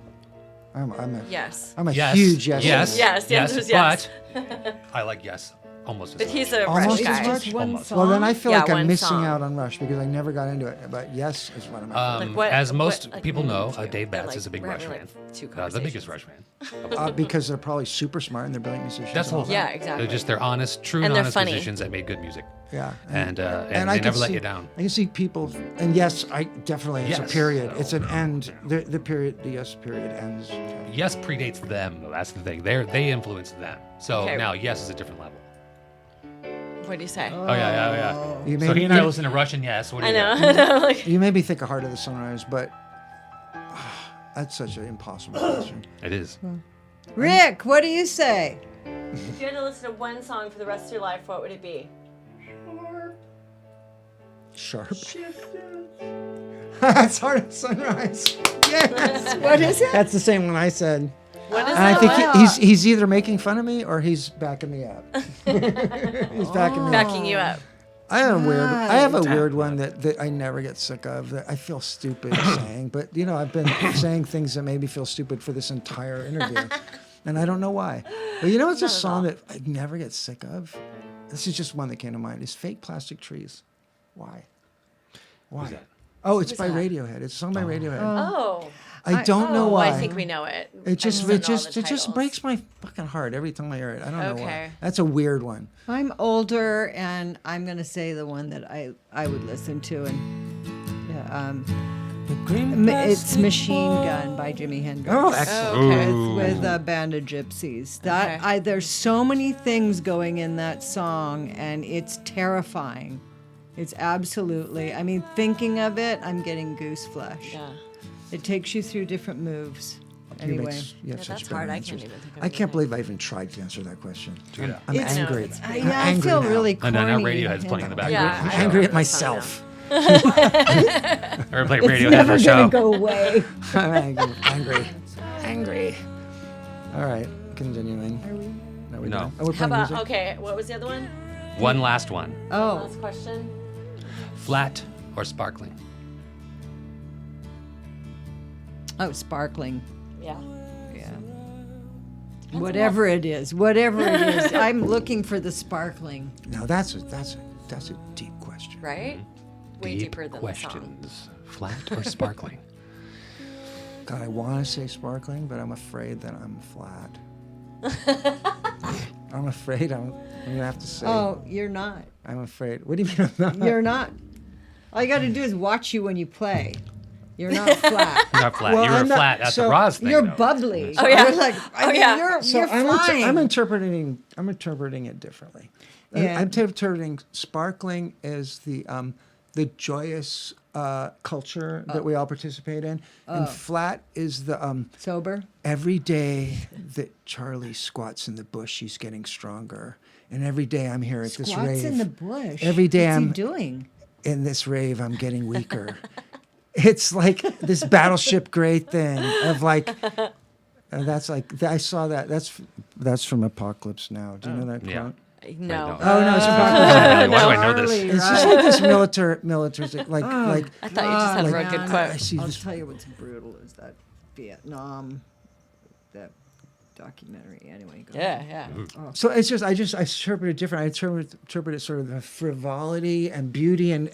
I'm a Yes. I'm a Yes. huge Yes. Yes. fan. Yes, the answer is yes. But I like Yes Almost as But much. he's a Almost Rush as guy. much? Just one Almost. song. Well, then I feel Yeah, like I'm one missing song. out on Rush because I never got into it. But Yes is what I'm after. Like what- As most like people know, two. Dave They're Bats like- is a big we're Rush having, fan. like, two The biggest conversations. Rush fan. Because they're probably super smart and they're brilliant musicians. That's the whole thing. Yeah, exactly. They're honest, true And and they're honest funny. musicians that made good music. Yeah. And I they can never let see- you down. I can see people, and yes, I definitely, it's Yes. a period. It's an end. The period, the Yes period ends. Yes predates them, though. That's the thing. They influenced them. So Okay. now Yes is a different level. What do you say? Oh, yeah. You So made, he and I you, listen to Rush and Yes. What do I you know. got? I know. Like, you made me think of Heart of the Sunrise, but that's such an impossible question. It is. Rick, what do you say? if you had to listen to one song for the rest of your life, what would it be? Sharp. That's Heart of the Sunrise. Yes. What is it? That's the same one I said. What is And I it? think wow. he's either making fun of me or he's backing me up. He's backing me up. Backing you up. I have a weird one that I never get sick of, that I feel stupid saying, but I've been saying things that made me feel stupid for this entire interview, and I don't know why. But it's a song that I never get sick of. This is just one that came to mind. Is Fake Plastic Trees. Why? Who's that? Oh, it's by Radiohead. It's a song by Radiohead. Oh. I don't know why. I think we know it. It just I just know all the it just titles. breaks my fucking heart every time I hear it. I don't know why. Okay. That's a weird one. I'm older, and I'm going to say the one that I would listen to, and it's Machine Gun by Jimi Hendrix. Oh, excellent. Oh, okay. With a band of gypsies. That Okay. there's so many things going in that song, and it's terrifying. It's absolutely. I mean, thinking of it, I'm getting goose flesh. Yeah. It takes you through different moves. Anyway, You have such that's better hard. I answers. can't even think of I can't anything. believe I even tried to answer that question. Yeah. I'm It's- angry. it's- I'm yeah, I angry feel now. really And corny. now Radiohead's playing in the background. Yeah, I'm I angry know at that song myself. Or play It's Radiohead never for a gonna show. go away. I'm angry. All right, continuing. No. we No. don't. Oh, we're How playing about, music? okay, what was the other one? One last one. Oh, Last question. Flat or sparkling? sparkling. Yeah. Yeah. Whatever it is, I'm looking for the sparkling. No, that's a deep question. Right? Way Deep deeper than the song. questions. Flat or sparkling? God, I want to say sparkling, but I'm afraid that I'm flat. I'm afraid I'm gonna have to say. Oh, you're not. I'm afraid. What do you mean I'm not? You're not. All you got to do is watch you when you play. You're not flat. You're not flat. Well, you were I'm not- flat at so the Roz thing. You're though. bubbly. Oh, yeah. You're like, I mean, yeah. you're So flying. I'm interpreting it differently. Yeah. I'm interpreting sparkling as the joyous culture that we all participate in, and flat is the Sober. every day that Charlie squats in the bush, he's getting stronger, and every day I'm here at this Squats rave. in the bush. Every day What's he I'm doing? in this rave, I'm getting weaker. It's like this Battleship Gray thing of like. That's like I saw that. That's from Apocalypse Now. Do you know that quote? Yeah. No. Oh no, it's Apocalypse Now. Why do I know this? Charlie, It's just right? like this militaristic, like I thought you just had a real good man. I quote. see I'll this. tell you what's brutal is that Vietnam, that documentary. Anyway, go ahead. Yeah. So it's just I interpret it different. I interpret it sort of the frivolity and beauty and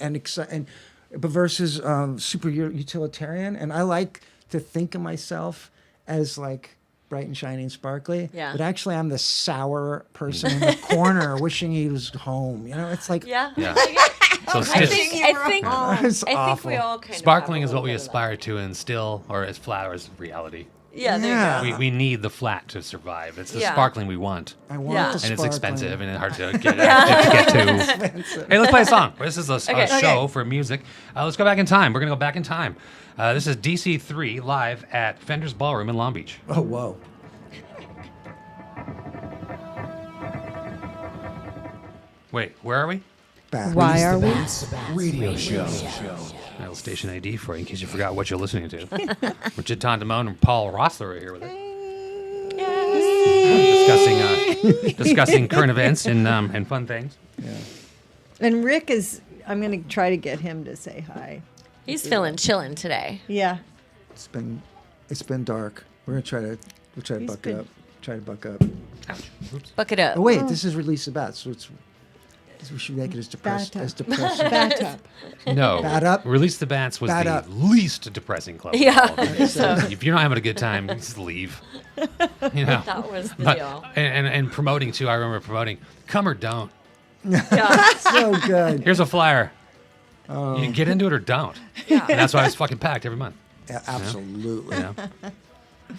but versus super utilitarian. And I like to think of myself as like bright and shiny and sparkly. Yeah. But actually, I'm the sour person in the corner wishing he was home. It's like Yeah. Yeah. I So think It's I think awful. we all kind sparkling of is have a what we little bit of aspire to instill, or as flat or as reality. that. Yeah, there Yeah. you go. We need the flat to survive. It's the Yeah. sparkling we want. I want Yeah. the And it's sparkling. expensive and hard to get to. Hey, let's play a song. This is a show for music. Let's go back in time. We're going to go back in time. This is DC3 live at Fender's Ballroom in Long Beach. Oh whoa. Wait, where are we? Back. Why are we? Radio show. Little station ID for you in case you forgot what you're listening to. Gitane Demone and Paul Roessler are here with us. Discussing current events and fun things. And Rick is. I'm going to try to get him to say hi. He's feeling chillin' today. Yeah. It's been dark. We'll try to He's buck been- it up. Try to buck up. Buck it up. Oh wait, this is Release the Bats. So we should make it as depressed Bat as up. depressing. Bat up. No. Bat up. Release the Bats was Bat the up. least depressing club. Yeah. Of all of them. So if you're not having a good time, just leave. You know. That was the But deal. and promoting too. I remember promoting. Come or don't. Yeah. So good. Here's a flyer. Oh. You can get into it or don't. Yeah. And that's why it's fucking packed every month. Yeah, absolutely. You know.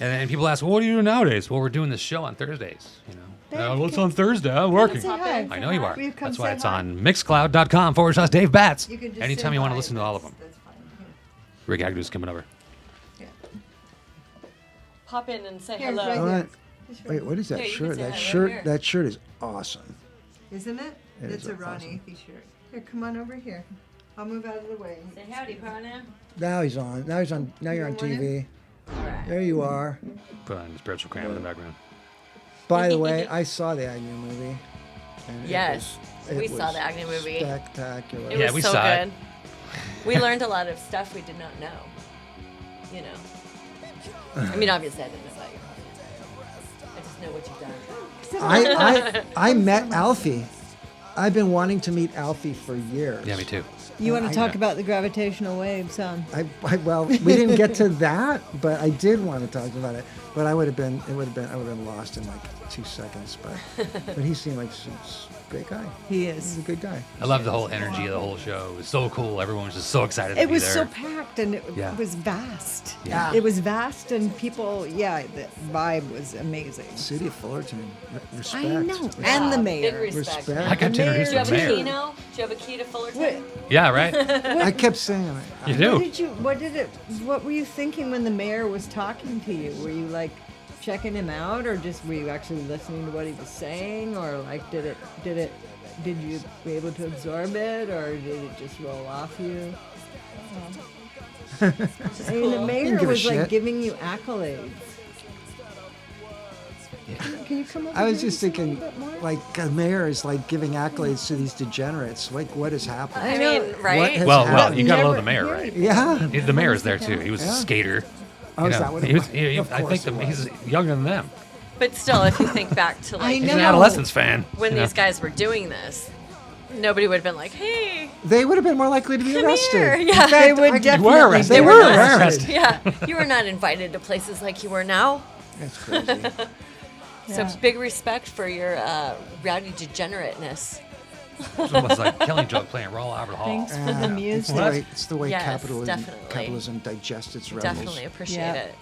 And people ask, well, what do you do nowadays? Well, we're doing this show on Thursdays. You know. What's on Thursday? I'm working. Say hi. I know you are. Will you come That's why say it's hi? on mixcloud.com/Dave Bats. You can just Anytime say you want to hi. listen to all of them. That's fine. Rick Agdew's coming over. Pop in and say Here, hello. right All there. right. Wait, what is that Yeah, you can shirt? say That hi shirt. right here. That shirt is awesome. Isn't it? It It's is a awesome. Ron Athey shirt. Here, come on over here. I'll move out of the way. Say howdy, partner. Now he's on. Now he's on. Now you're on TV. There you are. Put on spiritual cram in the background. By the way, I saw the Agnew movie. And Yes, it we was saw the Agnew movie. Spectacular. It Yeah, was we so saw it. good. We learned a lot of stuff we did not know. You know. I mean, obviously, I didn't know about your hobby. I just know what you've done. I met Alfie. I've been wanting to meet Alfie for years. Yeah, me too. You want I to talk know. about the gravitational waves, Well, we didn't get to that, but I did want to talk about it. But I would have been lost in like 2 seconds. But he seemed like a great guy. He He's is. a good guy. I love the whole energy of the whole show. It was so cool. Everyone was just so excited to It be was there. so packed and it Yeah. was vast. Yeah. It was vast and people, the vibe was amazing. City of Fullerton, respect. I know. And the Big mayor. respect. Respect. I got to introduce Do you have the a key mayor. now? Do you have a key to Fullerton? What, Yeah, right? I kept saying it. You do. what were you thinking when the mayor was talking to you? Were you like checking him out or just were you actually listening to what he was saying or like did you be able to absorb it or did it just roll off you? I mean, the mayor Didn't give a was like shit. giving you accolades. Can you come over I was here just and say a thinking, little bit more? like, the mayor is like giving accolades to these degenerates. Like, what has happened? I know. mean, right? What has Well, happened? you gotta love Never- the mayor, yeah. right? Yeah. The mayor is there too. He was Yeah. a skater. Oh, You is know, that what it he was? was? He, Of I course think it he's was. younger than them. But still, if you think back to like He's an No. adolescence fan. when you know? these guys were doing this, nobody would have been like, "Hey, They would have been more likely to be Come arrested. here. In Yeah. fact, They would I- definitely were arrested. They They were were arrested. yeah, you were not invited to places like you are now." That's crazy. So big respect for your rowdy degenerateness. It was like Killing Joke playing Royal Albert Hall. Thanks for the It's the music. way, it's the way Yes, capitalism definitely. digests its rebels. Definitely appreciate Yeah. it.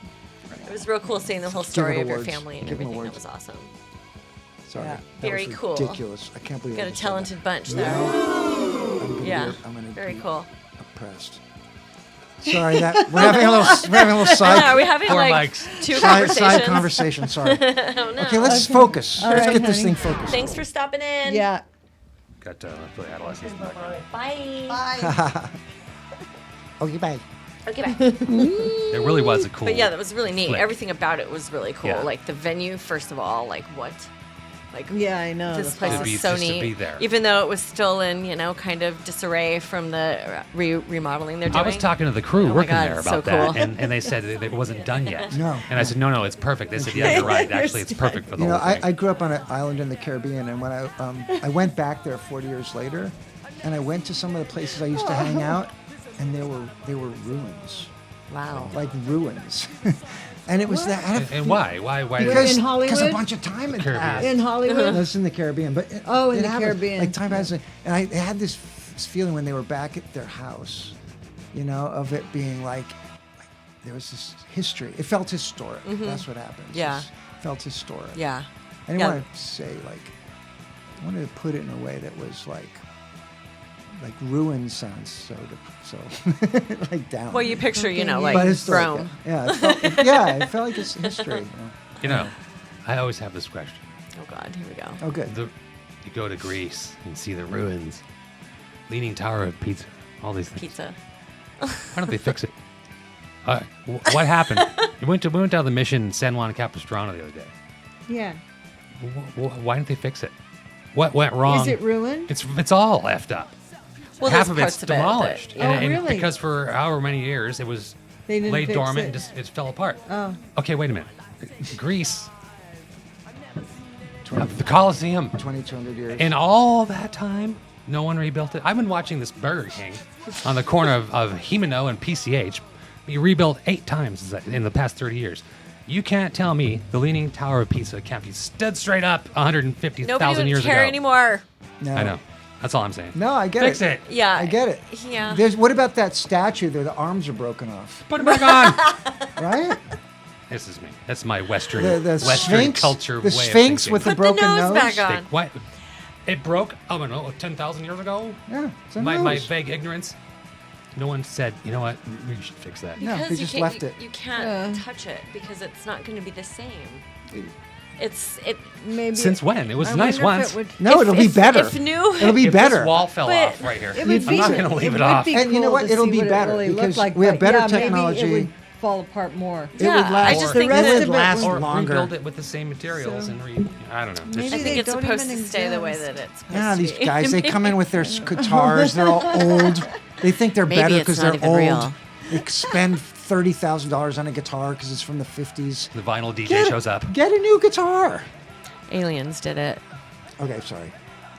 It was real cool seeing the whole Give it story of your awards. family and Give 'em everything. That awards. was awesome. Sorry. Yeah. That Very was cool. ridiculous. I can't believe I Got a just said that. talented bunch there. I'm Yeah, gonna very be cool. oppressed. Sorry, that we're having a little side. Are we having Poor like Mike's. two Side conversations? conversation. Sorry. Oh, no. Okay, let's focus. All Let's right, get this honey. thing focused. Thanks for stopping in. Yeah. Got play adolescence in the background. Bye. Okay, bye. Okay, bye. It really was a cool. But yeah, that was really neat. Flick. Everything about it was really cool. Yeah. Like the venue, first of all, like what? Like Yeah, I know. this the place To is be- so just to neat. be there. Even though it was still in, kind of disarray from the remodeling they're doing. I was talking to the crew Oh my working God, there it's about so that, cool. and they said it wasn't done yet. No. And I said, no, it's perfect. They said, yeah, you're right. Actually, it's perfect for the You know, whole thing. I grew up on an island in the Caribbean, and when I went back there 40 years later, and I went to some of the places I used to hang out, and they were ruins, Wow. like ruins, and it was that. I and why? Why? Because In Hollywood? a bunch of time had Caribbean. passed. In Hollywood? No, it's in the Caribbean, but it, Oh, in it the happened. Caribbean. Like time passes, and I had this feeling when they were back at their house, of it being like there was this history. It felt historic. That's what happened. Yeah. It felt historic. Yeah. I didn't Yeah. want to say I wanted to put it in a way that was like ruin sounds so like down. Well, you picture, but like historic. Rome. Yeah, it felt like it's history. I always have this question. Oh God, here we go. Oh, good. You go to Greece and see the ruins, Leaning Tower of Pizza, all these things. Pizza. Why don't they fix it? What happened? We went down the mission San Juan Capistrano the other day. Yeah. Why didn't they fix it? What went wrong? Is it ruined? It's all effed up. Well, Half there's of it's parts of it that- demolished. Oh, and really? because for however many years it was They didn't laid fix dormant it. and just it fell apart. Oh. Okay, wait a minute. Greece The Coliseum. 2,200 years. In all that time, no one rebuilt it. I've been watching this Burger King on the corner of Himeno and PCH be rebuilt 8 times in the past 30 years. You can't tell me the Leaning Tower of Pisa can't be stood straight up 150,000 Nobody years would care ago. anymore. No. I know. That's all I'm saying. No, I get Fix it. it. Yeah. I get it. Yeah. What about that statue there? The arms are broken off, Put it back on. right? This is me. That's my Western The Western Sphinx, culture the way Sphinx of with the thinking. Put the broken nose nose. back on. What? It broke, I don't know, 10,000 years ago? Yeah, it's a My nose. vague ignorance. No one said, you know what, we should fix that. No, Because they you just can't, left you, it. You can't touch it because it's not going to be the same. It. Maybe Since when? It was I nice wonder if once. it would- No, it'll be better. If new, It'll be If better. this wall fell But off right here, It would I'm be, not going to leave it would off. be And you know cool what? to It'll see be what it better really looked because like, we have but better yeah, technology. Maybe it would fall apart more. It Yeah, would I last. just The think rest that it of would it last Or longer. rebuild it with the same materials and I don't know. Maybe It's- I they think it's don't supposed to even stay the way exist. that it's supposed Yeah, to these be. guys, they come in with their guitars. They're all old. They think they're Maybe better it's because not they're even old. real. They spend $30,000 on a guitar because it's from the 50s. the vinyl DJ shows up. Get a new guitar. Aliens did it. Okay, sorry.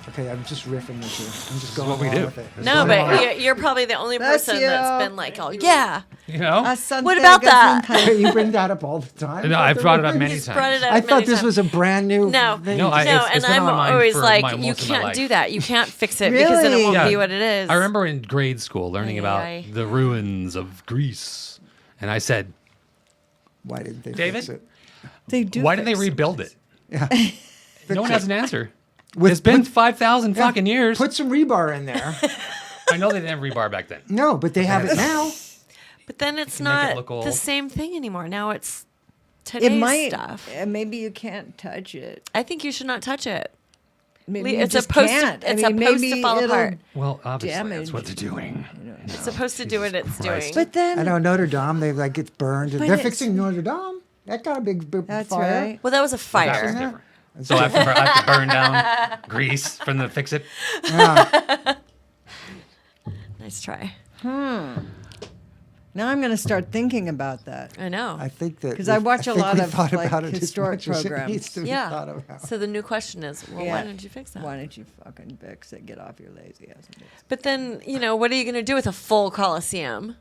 Okay, I'm just riffing with you. I'm just going what we along do. with it. This No, is what but you're probably the only Bless person you. that's been like, oh yeah. You know? What about that? You bring that up all the time. No, I've brought it up many He's brought it times. up I thought many this times. was a brand new. No, thing. No, no, it's and been I'm on my mind always for like, most you of my can't life. do that. You can't fix it because then it won't Yeah. be what it is. I remember in grade school learning Aye, about aye. the ruins of Greece. And I said, Why didn't they David? fix it? They do. why did they fix it. rebuild it? Yeah. No one has an answer. With- It's been with- 5,000 fucking years. Put some rebar in there. I know they didn't have rebar back then. No, but they have it now. But then it's Make it not look old. the same thing anymore. Now it's today's It might. stuff. Maybe you can't touch it. I think you should not touch it. Maybe Le- you it's just supposed can't. to. It's I mean, supposed maybe to fall it'll- apart. Well, obviously, that's Damage. what they're doing. It's supposed to do what it's Christ. doing. But then I know Notre Dame. They like gets burned. But They're it's- fixing Notre Dame. That got a big that's fire. right. Well, that was a That was fire. different. So I have to burn down Greece from the fix it. Yeah. Nice try. Now I'm going to start thinking about that. I know. I think that 'Cause I watch a lot we of, thought like, about it as historic much as it programs. needs to be yeah. thought about. So the new question is, well, Yeah. why didn't you fix that? Why didn't you fucking fix it? Get off your lazy ass. and fix it. But then, what are you going to do with a full Coliseum?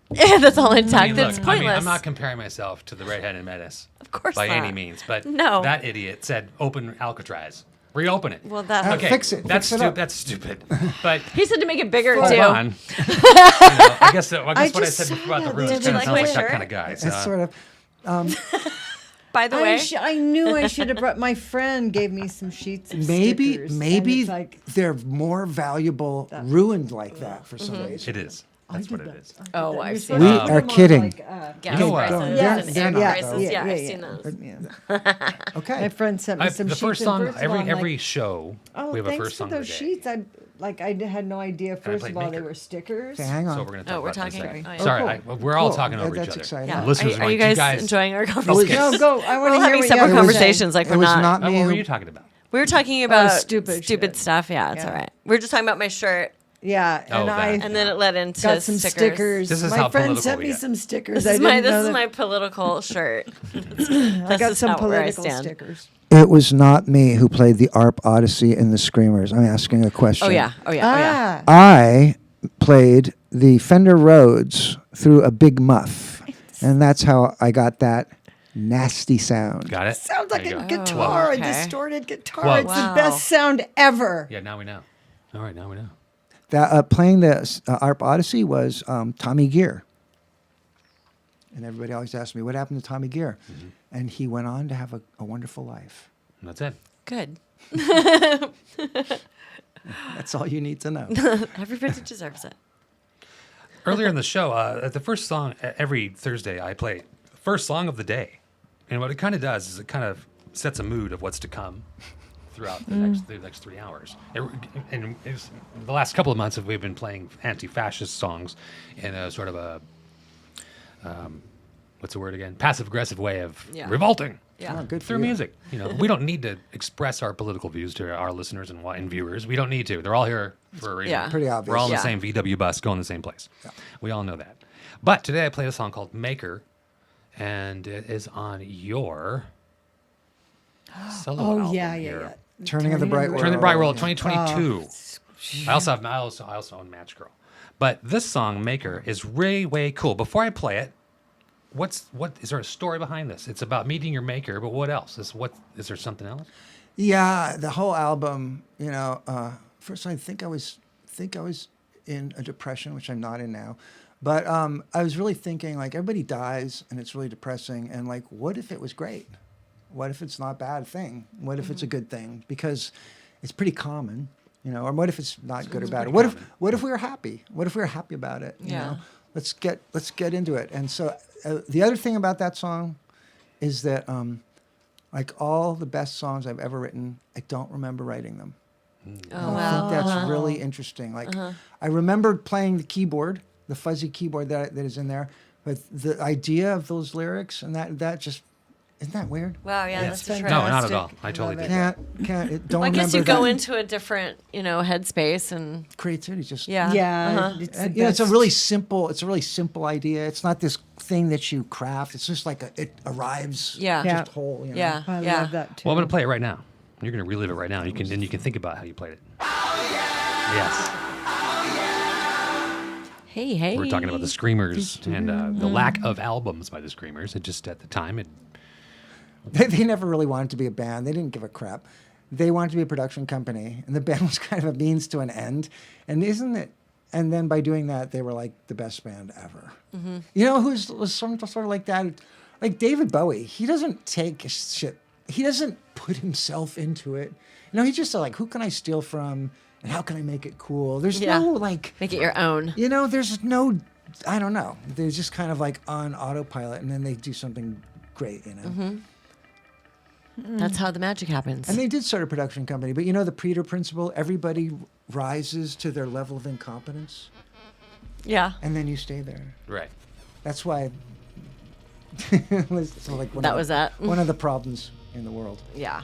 That's all intact. I mean, That's look, pointless. I'm not comparing myself to the redheaded menace. Of course by not. any means, but No. that idiot said open Alcatraz. Reopen it. Well, that okay, fix it. That's Fix it up. That's stupid. But he said to make it bigger hold too. on. I guess what I just said before about the saw ruins that. kind of Did you sounds like like my that shirt? kind of guy. So, It's sort of By the way, I knew I should have brought. My friend gave me some sheets of maybe stickers, and maybe it's like they're more valuable ruined like that for some reason. it is. That's what it is. oh, You're I've supposed seen We to those. put are them on, kidding. like, Gas know what? prices They're- and they're egg not, prices. though. Yeah, Yeah, I've yeah. seen those. Yeah. Okay. My friend sent me some The sheets. first and song, first of all, I'm every like, show, oh, we have a thanks first for song of the those day. sheets. I had no idea. First played of all, they Maker. were stickers. Okay, hang on. So we're going to talk Oh, we're about this talking. in a second. Oh, yeah. Sorry, cool. we're all Cool. talking over That's each other. exciting. Yeah. The listeners Are you like, guys enjoying our Okay. conversation? No, go. I want We're to hear having what separate you conversations. Like It we're was not. not Oh, me what were who you talking about? We were talking about stupid shit. stuff. Yeah, it's Yeah. all right. We were just talking about my shirt, Yeah, Oh, and that. I and then it led into got some stickers. This is My how friend political sent we me get. some stickers. This is I my didn't know that- my political shirt. I got some not where I political stand. stickers. It was not me who played the ARP Odyssey in the Screamers. I'm asking a question. Oh yeah. Ah, I played the Fender Rhodes through a big muff, and that's how I got that nasty sound. Got it? sounds like There a you go. guitar, okay. a distorted guitar. Quote. It's Wow. the best sound ever. Yeah, now we know. All right, now we know. That playing the ARP Odyssey was Tommy Gear, and everybody always asks me what happened to Tommy Gear, and he went on to have a wonderful life. And that's it. Good. That's all you need to know. Everybody deserves it. Earlier in the show, the first song every Thursday I play the first song of the day, and what it kind of does is it kind of sets a mood of what's to come throughout the next 3 hours. And the last couple of months we've been playing anti-fascist songs in a sort of a what's the word again? Passive aggressive way of Yeah. revolting. Yeah. Oh, good for Through you. music, we don't need to express our political views to our listeners and viewers. We don't need to. They're all here for a reason. Yeah. Pretty obvious. We're all in Yeah. the same VW bus, going the same place. We all know that. But today I played a song called "Maker," and it is on your solo Oh album yeah, here. Turning of the Bright World. Turn the Bright World, Yeah. 2022. I also own Match Girl, but this song Maker is way cool. Before I play it, what is there a story behind this? It's about meeting your maker, but what else? Is there something else? Yeah, the whole album. First I think I was in a depression, which I'm not in now, but I was really thinking like everybody dies and it's really depressing, and like what if it was great? What if it's not a bad thing? What if it's a good thing? Because it's pretty common. Or what if it's not good or bad? What if we were happy? What if we were happy about it? Let's get into it. And so the other thing about that song is that like all the best songs I've ever written, I don't remember writing them. I think that's really interesting. Like I remember playing the keyboard, the fuzzy keyboard that is in there, but the idea of those lyrics and that just isn't that weird? Wow, yeah, that's No, true. not at all. I totally Love dig it. that. Don't I guess remember you go that. into a different, headspace and Creativity just Yeah, it's the it's a best. really simple idea. It's not this thing that you craft. It's just like it arrives Yeah. just whole. yeah, I yeah. love that too. Well, I'm going to play it right now. You're going to relive it right now. You can think about how you played it. Yes. Hey. We're talking about the Screamers and the lack of albums by the Screamers. It just at the time They never really wanted to be a band. They didn't give a crap. They wanted to be a production company, and the band was kind of a means to an end. And isn't it? And then by doing that, they were like the best band ever. Mm-hmm. Who was sort of like that? Like David Bowie. He doesn't take shit. He doesn't put himself into it. He's just like, who can I steal from, and how can I make it cool? There's no like, Make it your own. there's no, I don't know. They're just kind of like on autopilot, and then they do something great. Mm-hmm. That's how the magic happens. And they did start a production company, but the Peter principle, everybody rises to their level of incompetence, Yeah. and then you stay there. right. That's why. It's like That was that. one of the problems in the world. Yeah.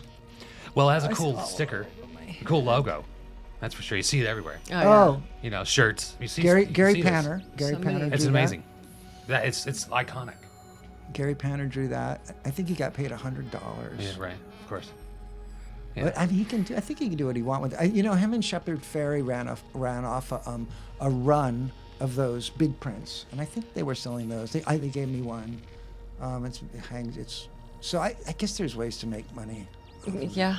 Well, it has a cool sticker, a cool logo. That's for sure. You see it everywhere. Oh, Shirts. You see Gary you Gary see this. Panner. Gary So many. Panner. It's drew amazing. It's iconic. That. Gary Panner drew that. I think he got paid $100. Yeah, right. Of course. Yeah. But I mean, he can do. I think he can do what he wants with. Him and Shepard Fairey ran off a run of those big prints, and I think they were selling those. They gave me one. So I guess there's ways to make money. Yeah.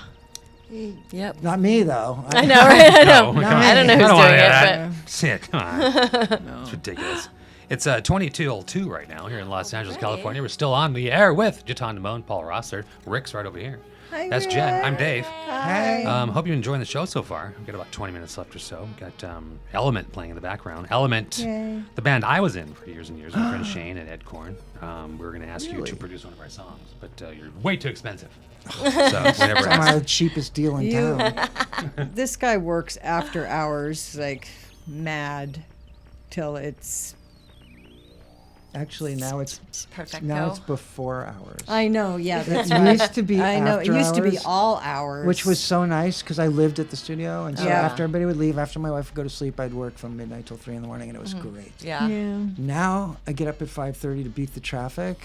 Yep. Not me though. I know, right? I know. No, I don't know who's I don't want doing it, that. but Shit, come on. It's ridiculous. It's 22:02 right now here in Los Angeles, right. California. We're still on the air with Gitane Demone, Paul Roessler. Rick's right over here. Hi, That's Jen. I'm Dave. Hey. Hope you're enjoying the show so far. We've got about 20 minutes left or so. We've got Element playing in the background. Element, Yay. the band I was in for years and years, my friend Shane and Ed Korn. We were going to ask you Really? to produce one of our songs, but you're way too expensive. So we never I'm asked. the cheapest deal in You- town. This guy works after hours like mad till it's. Actually, now it's perfecto. before hours. I know, yeah, that's It right. used to be I know it after used to be hours, all hours, which was so nice because I lived at the studio, and so Yeah. after everybody would leave, after my wife would go to sleep, I'd work from midnight till 3 in the morning, and it was great. Yeah. Yeah. Now I get up at 5:30 to beat the traffic,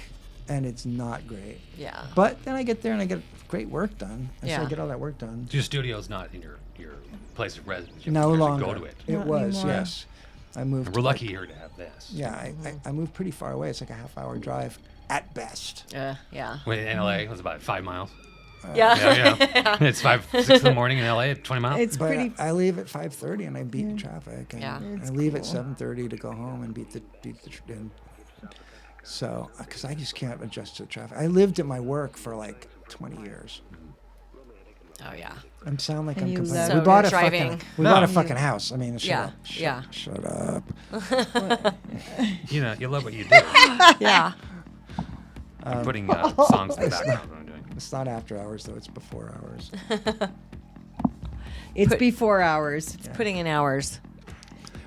and it's not great. Yeah. But then I get there and I get great work done, and so I Yeah. get all that work done. Your studio's not in your place of residence. You No have to longer. go to it. It Not was, anymore. yes. I moved. And to, we're like- lucky here to have this. Yeah, I moved pretty far away. It's like a half-hour drive at best. Yeah. When in LA, it was about 5 miles. Yeah. Yeah. It's 6 in the morning in LA at 20 miles. It's But pretty. I leave at 5:30 and I beat the traffic. And Yeah. I leave at 7:30 to go home and beat the and so because I just can't adjust to the traffic. I lived at my work for like 20 years. Oh yeah. I sound like And I'm you complaining. love We bought a driving. fucking we No. bought a fucking house. I mean, shut Yeah, up. yeah. Shut up. You know, you love what you do. Yeah. I'm putting songs in the background. What I'm doing. It's not after hours though. It's before hours. It's Put- before hours. Putting in hours.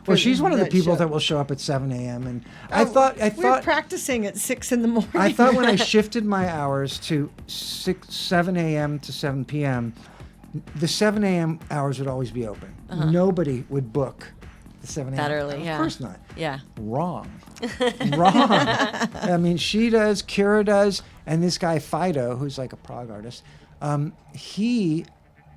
Well, she's one of the that people show. that will show up at 7 a.m. and Oh, I we're thought practicing at 6 in the morning. I thought when I shifted my hours to 7 a.m. to 7 p.m., the 7 a.m. hours would always be open. Nobody would book the 7 a.m. That early, Of yeah. course not. Yeah. Wrong. Wrong. I mean, she does, Kira does, and this guy Fido, who's like a prog artist, He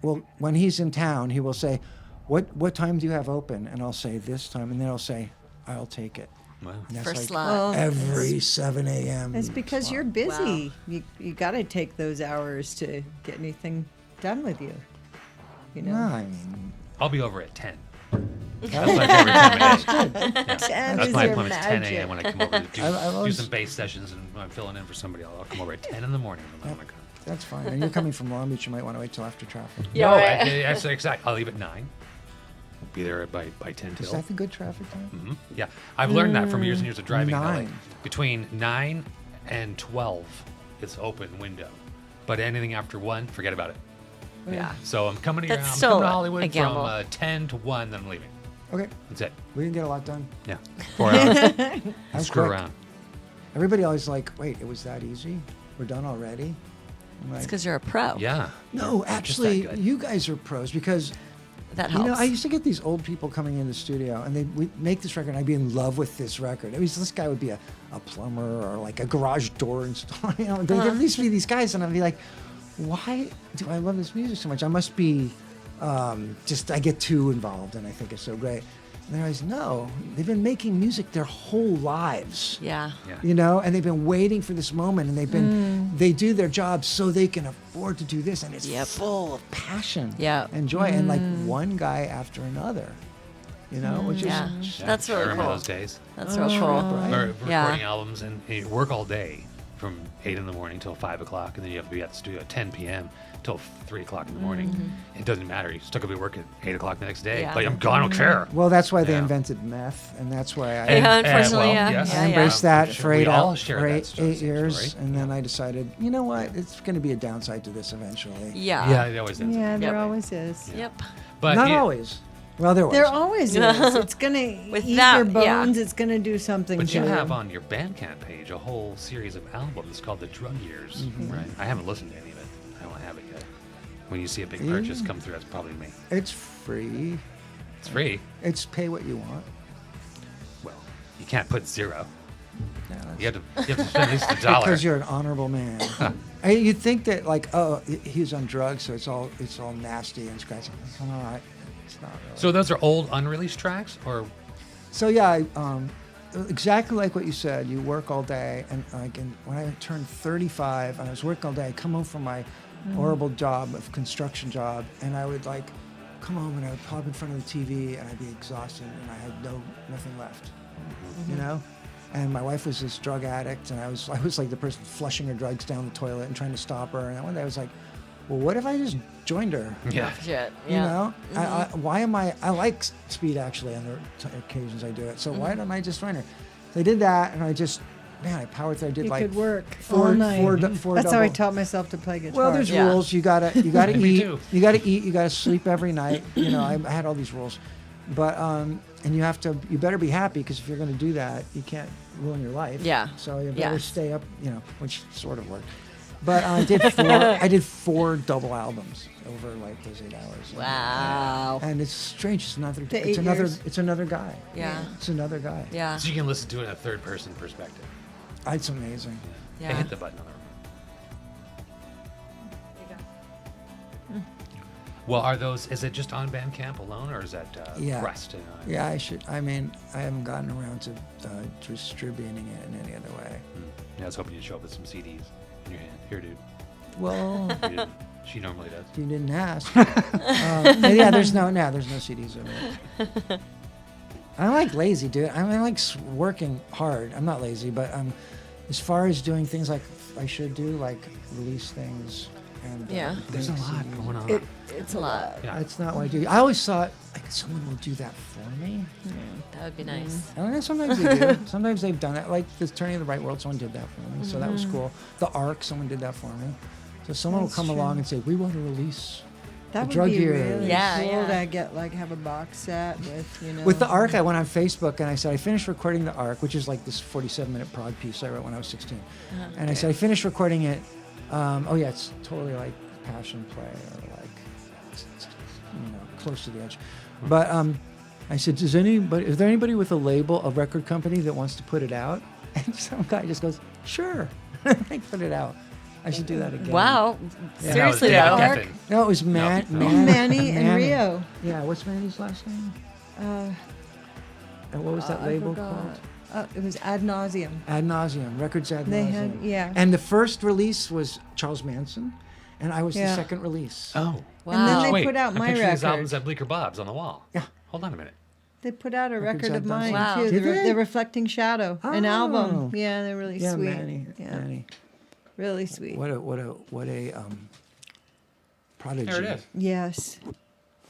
will, when he's in town, he will say, what time do you have open? And I'll say this time, and then he'll say, I'll take it. Wow. And that's First like slot. every 7 a.m. It's because slot. you're busy. You got to take those hours to get anything done with you. You know, No, I mean, I'll be over at 10. That's my favorite time of day. Yeah. 10 That's is my your appointment. It's 10 magic. a.m. when I come over to do, I've do always- some bass sessions, and when I'm filling in for somebody, I'll come over at 10 in the morning. I'm like, oh my God. that's fine. And you're coming from Long Beach, you might want to wait till after traffic. Yeah, No, right. that's exact. I'll leave at 9. Be there by 10 till. Is that the good traffic time? Mhm. Yeah, I've learned that from years and years of driving. Now, like, 9. between 9 and 12, it's open window. But anything after 1, forget about it. Yeah. So I'm coming here. That's I'm still coming to a Hollywood from gamble. 10 to 1, then I'm leaving. Okay, That's it. we didn't get a lot done. Yeah, 4 hours. That's Screw quick. around. Everybody always like, wait, it was that easy? We're done already? I'm It's like, because you're a pro. Yeah. no, Not just that actually, good. you guys are pros because That you helps. know, I used to get these old people coming in the studio, and we'd make this record, and I'd be in love with this record. It was, this guy would be a plumber or like a garage door installer. You know, there'd at least be these guys, and I'd be like, why do I love this music so much? I must be I get too involved, and I think it's so great. And they're always, no, they've been making music their whole lives. yeah. Yeah. You know, and they've been waiting for this moment, and they do their job so they can afford to do this, and it's Yep. full of passion Yep. and joy, and like one guy after another, you know, which Yeah. is That's I really remember cool. those days. That's real cool. right? Or Yeah. recording albums, and you work all day from 8 in the morning till 5 o'clock, and then you have to be at the studio at 10 p.m. till 3 o'clock in the morning. It doesn't matter. You still could be working at 8 o'clock the next day. Yeah. Like, I'm gone, I don't care. well, that's why they Yeah. invented meth, and that's why I, Yeah, unfortunately, well, yeah. yes. Yeah, I yeah. embraced that Sure. for We 8 all hours, share for that eight, story, 8 years, story. and then I decided, you know what, it's going to be a downside to this eventually. Yeah. Yeah, it always ends. Yeah, up there Yep. always is. Yep. But Not yeah, always. Well, there was. There always is. It's gonna With eat that, your yeah. bones. It's gonna do something But to you you. have on your Bandcamp page a whole series of albums called The Drug Years, right? I haven't listened to any of it. I don't have it yet. When you see a big purchase come through, that's probably me. It's free. It's free. It's pay what you want. Well, you can't put 0. No, that's- You have to spend at least $1. because you're an honorable man. You'd think that like, oh, he's on drugs, so it's all nasty and scratchy. It's not. It's not really. So those are old unreleased tracks, or So yeah, exactly like what you said. You work all day, and like, when I turned 35, and I was working all day, I'd come home from my horrible job, of construction job, and I would like come home and I would pop in front of the TV, and I'd be exhausted, and I had nothing left, you know. And my wife was this drug addict, and I was like the person flushing her drugs down the toilet and trying to stop her. And one day I was like, well, what if I just joined her? yeah, Shit. You Yeah. know, why am I like speed actually on the occasions I do it. So why don't I just join her? So I did that, and I powered through. I did You like could work four- all night. four That's how I double- taught myself to play guitar. Well, there's Yeah. rules. You gotta Me eat. too. You gotta eat. You gotta sleep every night. You know, I had all these rules, but and you better be happy, because if you're gonna do that, you can't ruin your life. Yeah. So you better Yes. stay up. You know, which sort of worked. But I did 4 double albums over like those 8 hours. Wow. And it's strange. It's another. The It's 8 another. years. It's another guy. Yeah. It's another guy. Yeah. so you can listen to it in a third-person perspective. It's amazing. Hey, Yeah. hit the button on the remote. Well, is it just on Bandcamp alone, or is that Yeah. pressed? Yeah, I should. I mean, I haven't gotten around to distributing it in any other way. Yeah, I was hoping you'd show up with some CDs in your hand. Here, dude. Well, You didn't. She normally does. you didn't ask. Yeah, there's no CDs of it. I'm like lazy, dude. I like working hard. I'm not lazy, but as far as doing things like I should do, like release things and Yeah. There's a make lot CDs. going on. It's a lot. Yeah. That's not what I do. I always thought like someone will do that for me. That would be nice. I mean, sometimes they do. Sometimes they've done it. Like the Turning of the Right World, someone did that for me, so that was cool. The Ark, someone did that for me. So someone That's will come true. along and say, "We want to release." that the would drug be year. really Yeah, cool yeah. to have a box set with, you know. With the Ark, I went on Facebook and I said, I finished recording the Ark, which is like this 47-minute prog piece I wrote when I was 16. And I said, I finished recording it. It's totally like passion play, or like, close to the edge. But I said, is there anybody with a label, a record company that wants to put it out? And some guy just goes, sure. I put it out. I should do that again. Wow. That Seriously, was David though. Geffen. No, it was Man. No. Manny and Rio. Yeah, what's Manny's last name? And what was that I label forgot. called? It was Ad Nauseum. Ad Nauseum, Records Ad Nauseum. They had- yeah. And the first release was Charles Manson, and I was the Yeah. second release. Oh. And then they Wait, put out I'm my picturing these record. albums at Bleecker Bob's on the wall. Yeah. Hold on a minute. They put out a Records record Ad of mine Wow. too. Did they? The Reflecting Shadow, an Oh. album. Yeah, they're really Yeah, sweet. Manny. Yeah, Manny. really sweet. What a prodigy. There it is. Yes.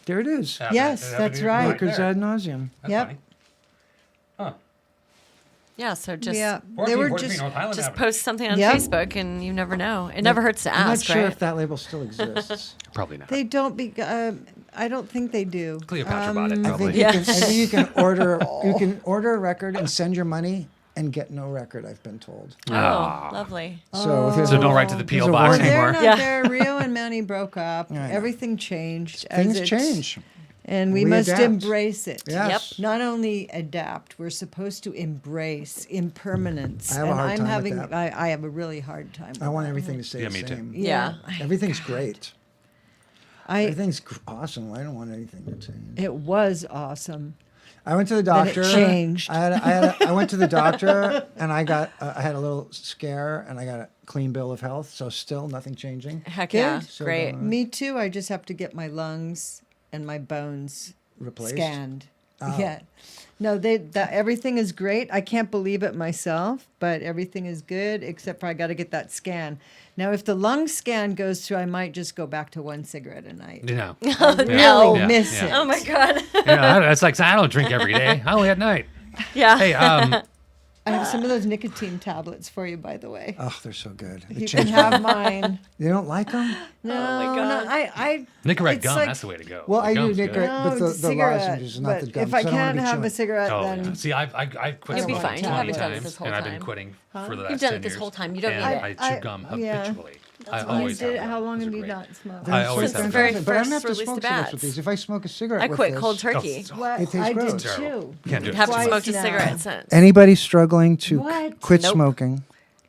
There it is. Yes, that's right. Records there. Ad Nauseum. That's Yep. funny. Huh. Yeah, so just Yeah, they were 1443 just. North Highland just Avenue. post something on Yep. Facebook, and you never know. It never hurts to I'm not ask, sure right? if that label still exists. Probably not. They don't be. I don't think they do. Cleopatra bought it, I probably. think, Yeah. I think you can order a record and send your money and get no record. I've been told. Oh, Ah. lovely. So don't write to the There's P.O. a box warning. They're anymore. not Yeah. there. Rio and Manny broke up. I know. Everything changed. as Things it's- change. And we We must adapt. embrace it. Yes. Not only adapt, we're supposed to embrace impermanence. I have a and hard I'm time with having, that. I have a really hard time. I with want that. everything to stay Yeah, the me too. same. Yeah. Everything's great. I. Everything's awesome. I don't want anything to change. It was awesome. I went to the Then it doctor. changed. I went to the doctor and I had a little scare and I got a clean bill of health. So still nothing changing. Heck Good. yeah. So, Great. Me too. I just have to get my lungs and my bones Replaced? scanned. Oh. Yeah. No, everything is great. I can't believe it myself, but everything is good except for I got to get that scan. Now, if the lung scan goes through, I might just go back to one cigarette a night. You know. Really Yeah, miss yeah. it. Oh, my God. That's like, I don't drink every day. I only at night. Yeah. Hey, I have some of those nicotine tablets for you, by the way. Oh, they're so good. They You can change. have mine. You don't like them? No, my God. no, I Nicorette it's gum, like- that's the way to go. Well, The I do gum's good. Nicorette, but No, the cigarette, lozenges, not but the gum. if I so don't wanna can't be have chewing. a cigarette, Oh, then yeah. See, I've quit You'll be smoking fine. You 20 haven't done it times, this whole and I've been time. quitting for the last You've done 10 it this years. whole time. You don't and need it. I I- chew gum yeah. habitually. I That's always you did, have. how long Those have are you great. not smoked? I always Since have. the very But I don't have first to release smoke the cigarettes with bats. these. If I smoke a cigarette I with quit this, cold turkey. What? It tastes I gross. did Terrible. too. Can't do it. Haven't Twice smoked a now. cigarette since. Anybody struggling to What? quit Nope. smoking,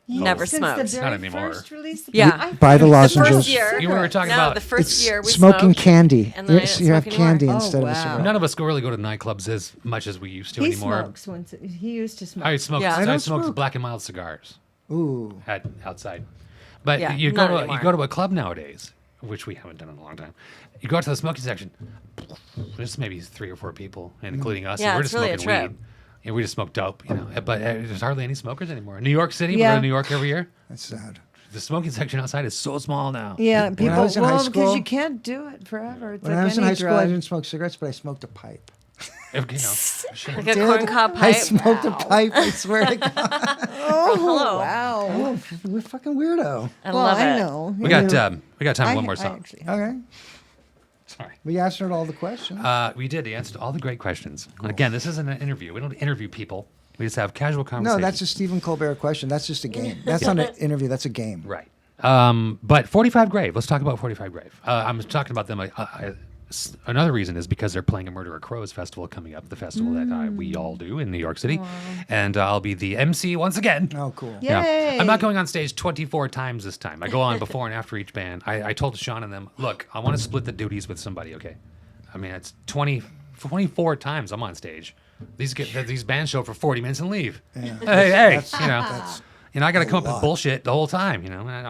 Never Since smoked. the very Not anymore. first release, Yeah. I buy the finished lozenges. The first year. You were talking no, about the first year we smoking smoked, candy. and then I Yes, didn't you have smoke anymore. candy Oh, instead of a wow. cigarette. None of us go really go to nightclubs as much as we used to He anymore. smokes once. He used to smoke. I smoked. Yeah. I I don't smoked smoke. black and mild cigars Ooh, outside. But Yeah, you not go anymore. to a club nowadays, which we haven't done in a long time. You go out to the smoking section. There's maybe 3 or 4 people, and including us. Yeah, and we're it's just really a smoking trip. weed. And we just smoke dope, But there's hardly any smokers anymore. New York City, we Yeah. go to New York every year. that's sad. The smoking section outside is so small now. Yeah, I people. was in high Well, because school- you can't do it forever. It's When like I was in any high school, drug. I didn't smoke cigarettes, but I smoked a pipe. Sure. Like a corn cob I pipe. smoked a pipe. I swear to God. Oh, hello. wow. Oh, we're fucking weirdo. I Well, love I it. know. We got time for one more I song. actually- Okay, Sorry. we answered all the questions. We did. He answered all the great questions. And again, this isn't an interview. We don't interview people. We just have casual No, conversations. that's a Stephen Colbert question. That's just a game. That's not an interview. That's a game. Right. But 45 Grave. Let's talk about 45 Grave. I'm talking about them. Another reason is because they're playing a Murder of Crows festival coming up, the festival that we all do in New York City. And I'll be the MC once again. Oh, cool. Yay. I'm not going on stage 24 times this time. I go on before and after each band. I told Sean and them, look, I want to split the duties with somebody, okay? I mean, it's 24 times I'm on stage. These bands show up for 40 minutes and leave. Yeah. Hey, That's I got to come up lot. with bullshit the wole time,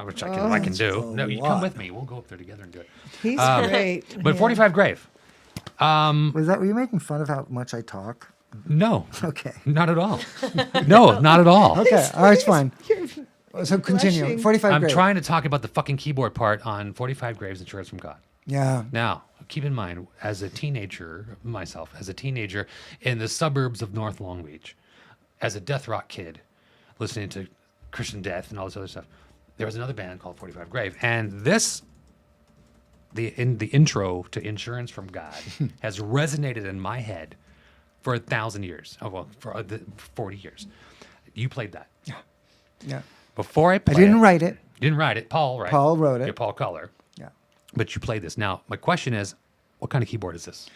which I can do. a No, you lot. come with me. We'll go up there together and do it. He's great. But 45 Grave. were you making fun of how much I talk? No, Okay. not at all. No, not at all. Okay. All right, it's fine. So continue. blushing. 45 I'm grade. trying to talk about the fucking keyboard part on 45 Graves and Church from God. Yeah. Now, keep in mind, as a teenager in the suburbs of North Long Beach, as a death rock kid, listening to Christian Death and all this other stuff, there was another band called 45 Grave. And the intro to Insurance from God has resonated in my head for 1,000 years. Oh, well, for 40 years. You played that. Yeah. Before I I played didn't it, write it. You didn't write it. Paul, right? Paul wrote it. Yeah, Paul Culler. Yeah. But you played this. Now, my question is, what kind of keyboard is this?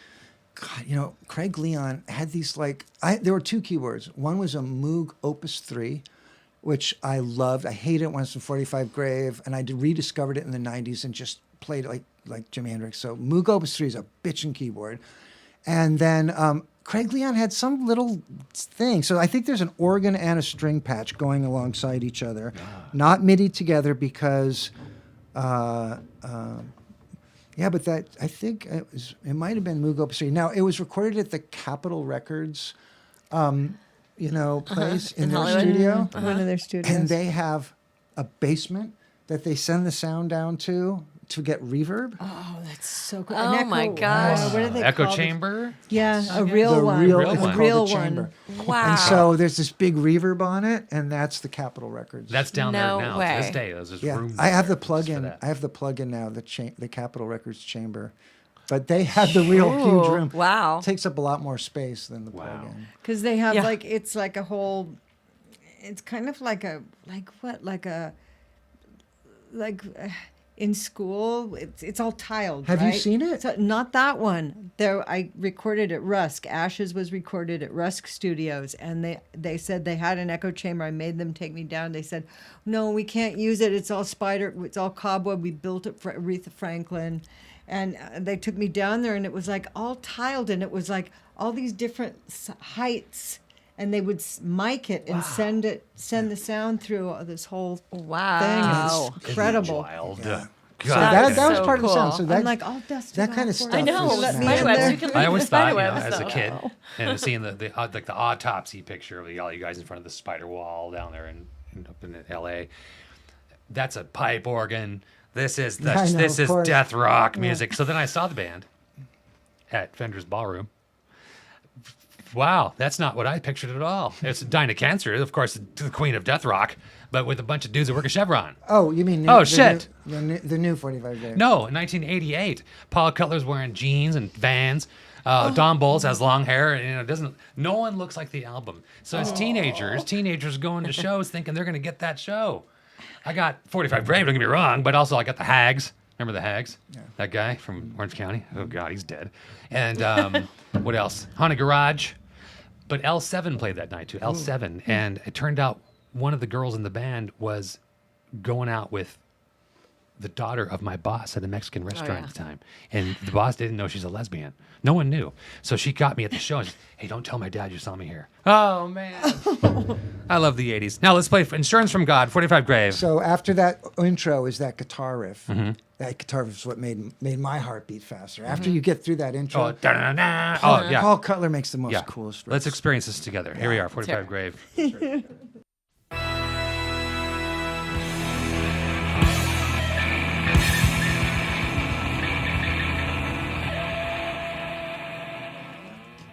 God, Craig Leon had these there were 2 keyboards. One was a Moog Opus 3, which I loved. I hated it when it was in 45 Grave, and I rediscovered it in the 90s and just played it like Jimi Hendrix. So Moog Opus 3 is a bitchin' keyboard. And then Craig Leon had some little thing. So I think there's an organ and a string patch going alongside each other, not MIDI together because, but that I think it might have been Moog Opus 3. Now it was recorded at the Capitol Records, place in their Hollywood. studio, One of their studios. and they have a basement that they send the sound down to get reverb. Oh, that's so cool. Oh An my echo- gosh. what do they Echo call it? chamber. Yeah, a real The one. real, Real it's one. called Real the chamber. Wow. And so there's this big reverb on it, and that's the Capitol Records. That's down No there now. way. To this day, there's just yeah. room. I have the there just for plug-in. that. I have the plug-in now. The Capitol Records chamber, but they have the real huge Ooh, room. wow. It takes up a lot more space than the Wow. plug-in. Because they have Yeah. it's like a whole, it's kind of like in school, it's all tiled. Have you right? seen it? So, not that one. There, I recorded at Rusk. Ashes was recorded at Rusk Studios, and they said they had an echo chamber. I made them take me down. They said, no, we can't use it. It's all it's all cobweb. We built it for Aretha Franklin, and they took me down there, and it was like all tiled, and it was like all these different heights. And they would mic it and send the sound through this whole Wow. thing. It's incredible. Wild. So God. that is was so part of the sound. cool. So that I'm like, all dusted that kind of off for stuff. it. I know. is Let me nice. in Spiderwebs. there. You can I leave always the thought, spiderwebs, as a though. kid, and seeing the autopsy picture of all you guys in front of the spider wall down there up in L.A. That's a pipe organ. This is I know, this of is course. death rock music. So then I saw the band at Fender's Ballroom. Wow, that's not what I pictured at all. It's Dinah Cancer, of course, the queen of death rock, but with a bunch of dudes that work at Chevron. Oh, you mean Oh, shit. The new 45 Grave. No, in 1988, Paul Cutler's wearing jeans and Vans. Don Bowles has long hair, and no one looks like the album. So as teenagers going to shows thinking they're going to get that show. I got 45 Grave, don't get me wrong, but also I got the Hags. Remember the Hags? Yeah. That guy from Orange County? Oh, God, he's dead. And what else? Haunted Garage. But L7 played that night, too. L7. And it turned out one of the girls in the band was going out with the daughter of my boss at a Mexican restaurant at the time. And the boss didn't know she's a lesbian. No one knew. So she got me at the show and said, hey, don't tell my dad you saw me here. Oh, man. I love the 80s. Now let's play Insurance from God, 45 Grave. So after that intro is that guitar riff. Mm-hmm. That guitar riff is what made my heart beat faster. After you get through that intro, Oh, da-da-da-da. Oh, yeah. Paul Cutler makes the most Yeah. coolest riffs. Let's experience this together. Here we are, 45 Grave.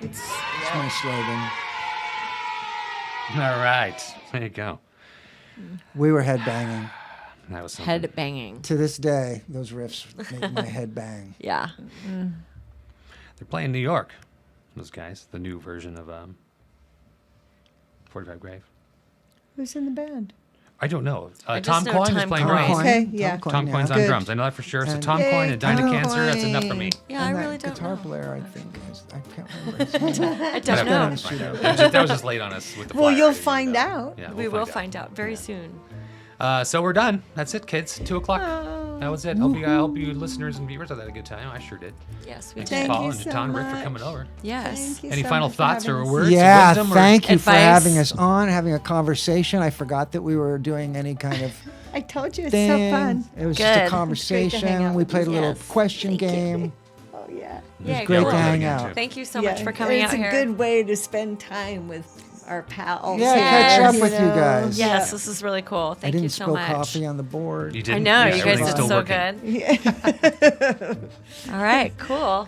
It's my slogan. All right. There you go. We were headbanging. That was something. Head banging. To this day, those riffs make my head bang. Yeah. They're playing New York, those guys. The new version of 45 Grave. Who's in the band? I don't know. I just Tom know Coyne is Tom playing Coyne. drums. Okay, yeah. Tom Coyne's on Good. drums. I know that for sure. So And- Tom Coyne and Dinah Tom Cancer, that's enough for me. Yeah, And I that really don't guitar know. player, I think, I can't remember his name. I I'd don't have to know. find it. That was just late on us with the Well, flyer. you'll I didn't find know. out. Yeah, We will find out very soon. So we're done. That's it, kids. 2:00. That was it. I hope you listeners and viewers had a good time. I sure did. Yes, we Thanks, did. Paul you and so Tom and Rick for much. coming over. Yes. Thank you Any so final much for thoughts having or us. words? Yeah, wisdom, or- thank you for advice? having us on, having a conversation. I forgot that we were doing any kind of I told you, it's thing. so fun. It was Good. just a It's great to hang conversation. out We with played a you. little Yes. question game. Oh, yeah. Yeah, great cool. to hang Yeah. out. Thank you so much for and coming it's out a here. good way to spend time with our pals. Yeah, Yes. catch up with you know. guys. Yes, Yeah. this is really cool. I Thank didn't you so spill much. coffee on the board. You I didn't? know, Yeah, you guys everything's did still so working. good. All right, cool.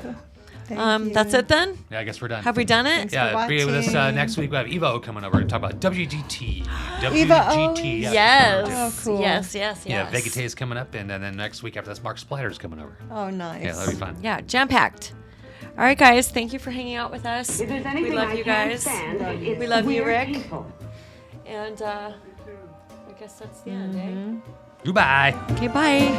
Thank That's you. it then? Yeah, I guess we're done. Have we done it? Thanks for Yeah, be with us watching. next week. We have Evo coming over to talk about WGT. Eva, oh, WGT. Yes. Oh, cool. Yes, yes, yes. Yeah, Vegete's coming up, and then next week after that's Mark Splatter's coming over. Oh, nice. Yeah, that'll be fun. Yeah, jam-packed. All right, guys, thank you for hanging out with us. If there's anything We love I you can't guys. stand, it's We love you, weird Rick. people. And I guess that's the end, eh? Goodbye. Okay, bye.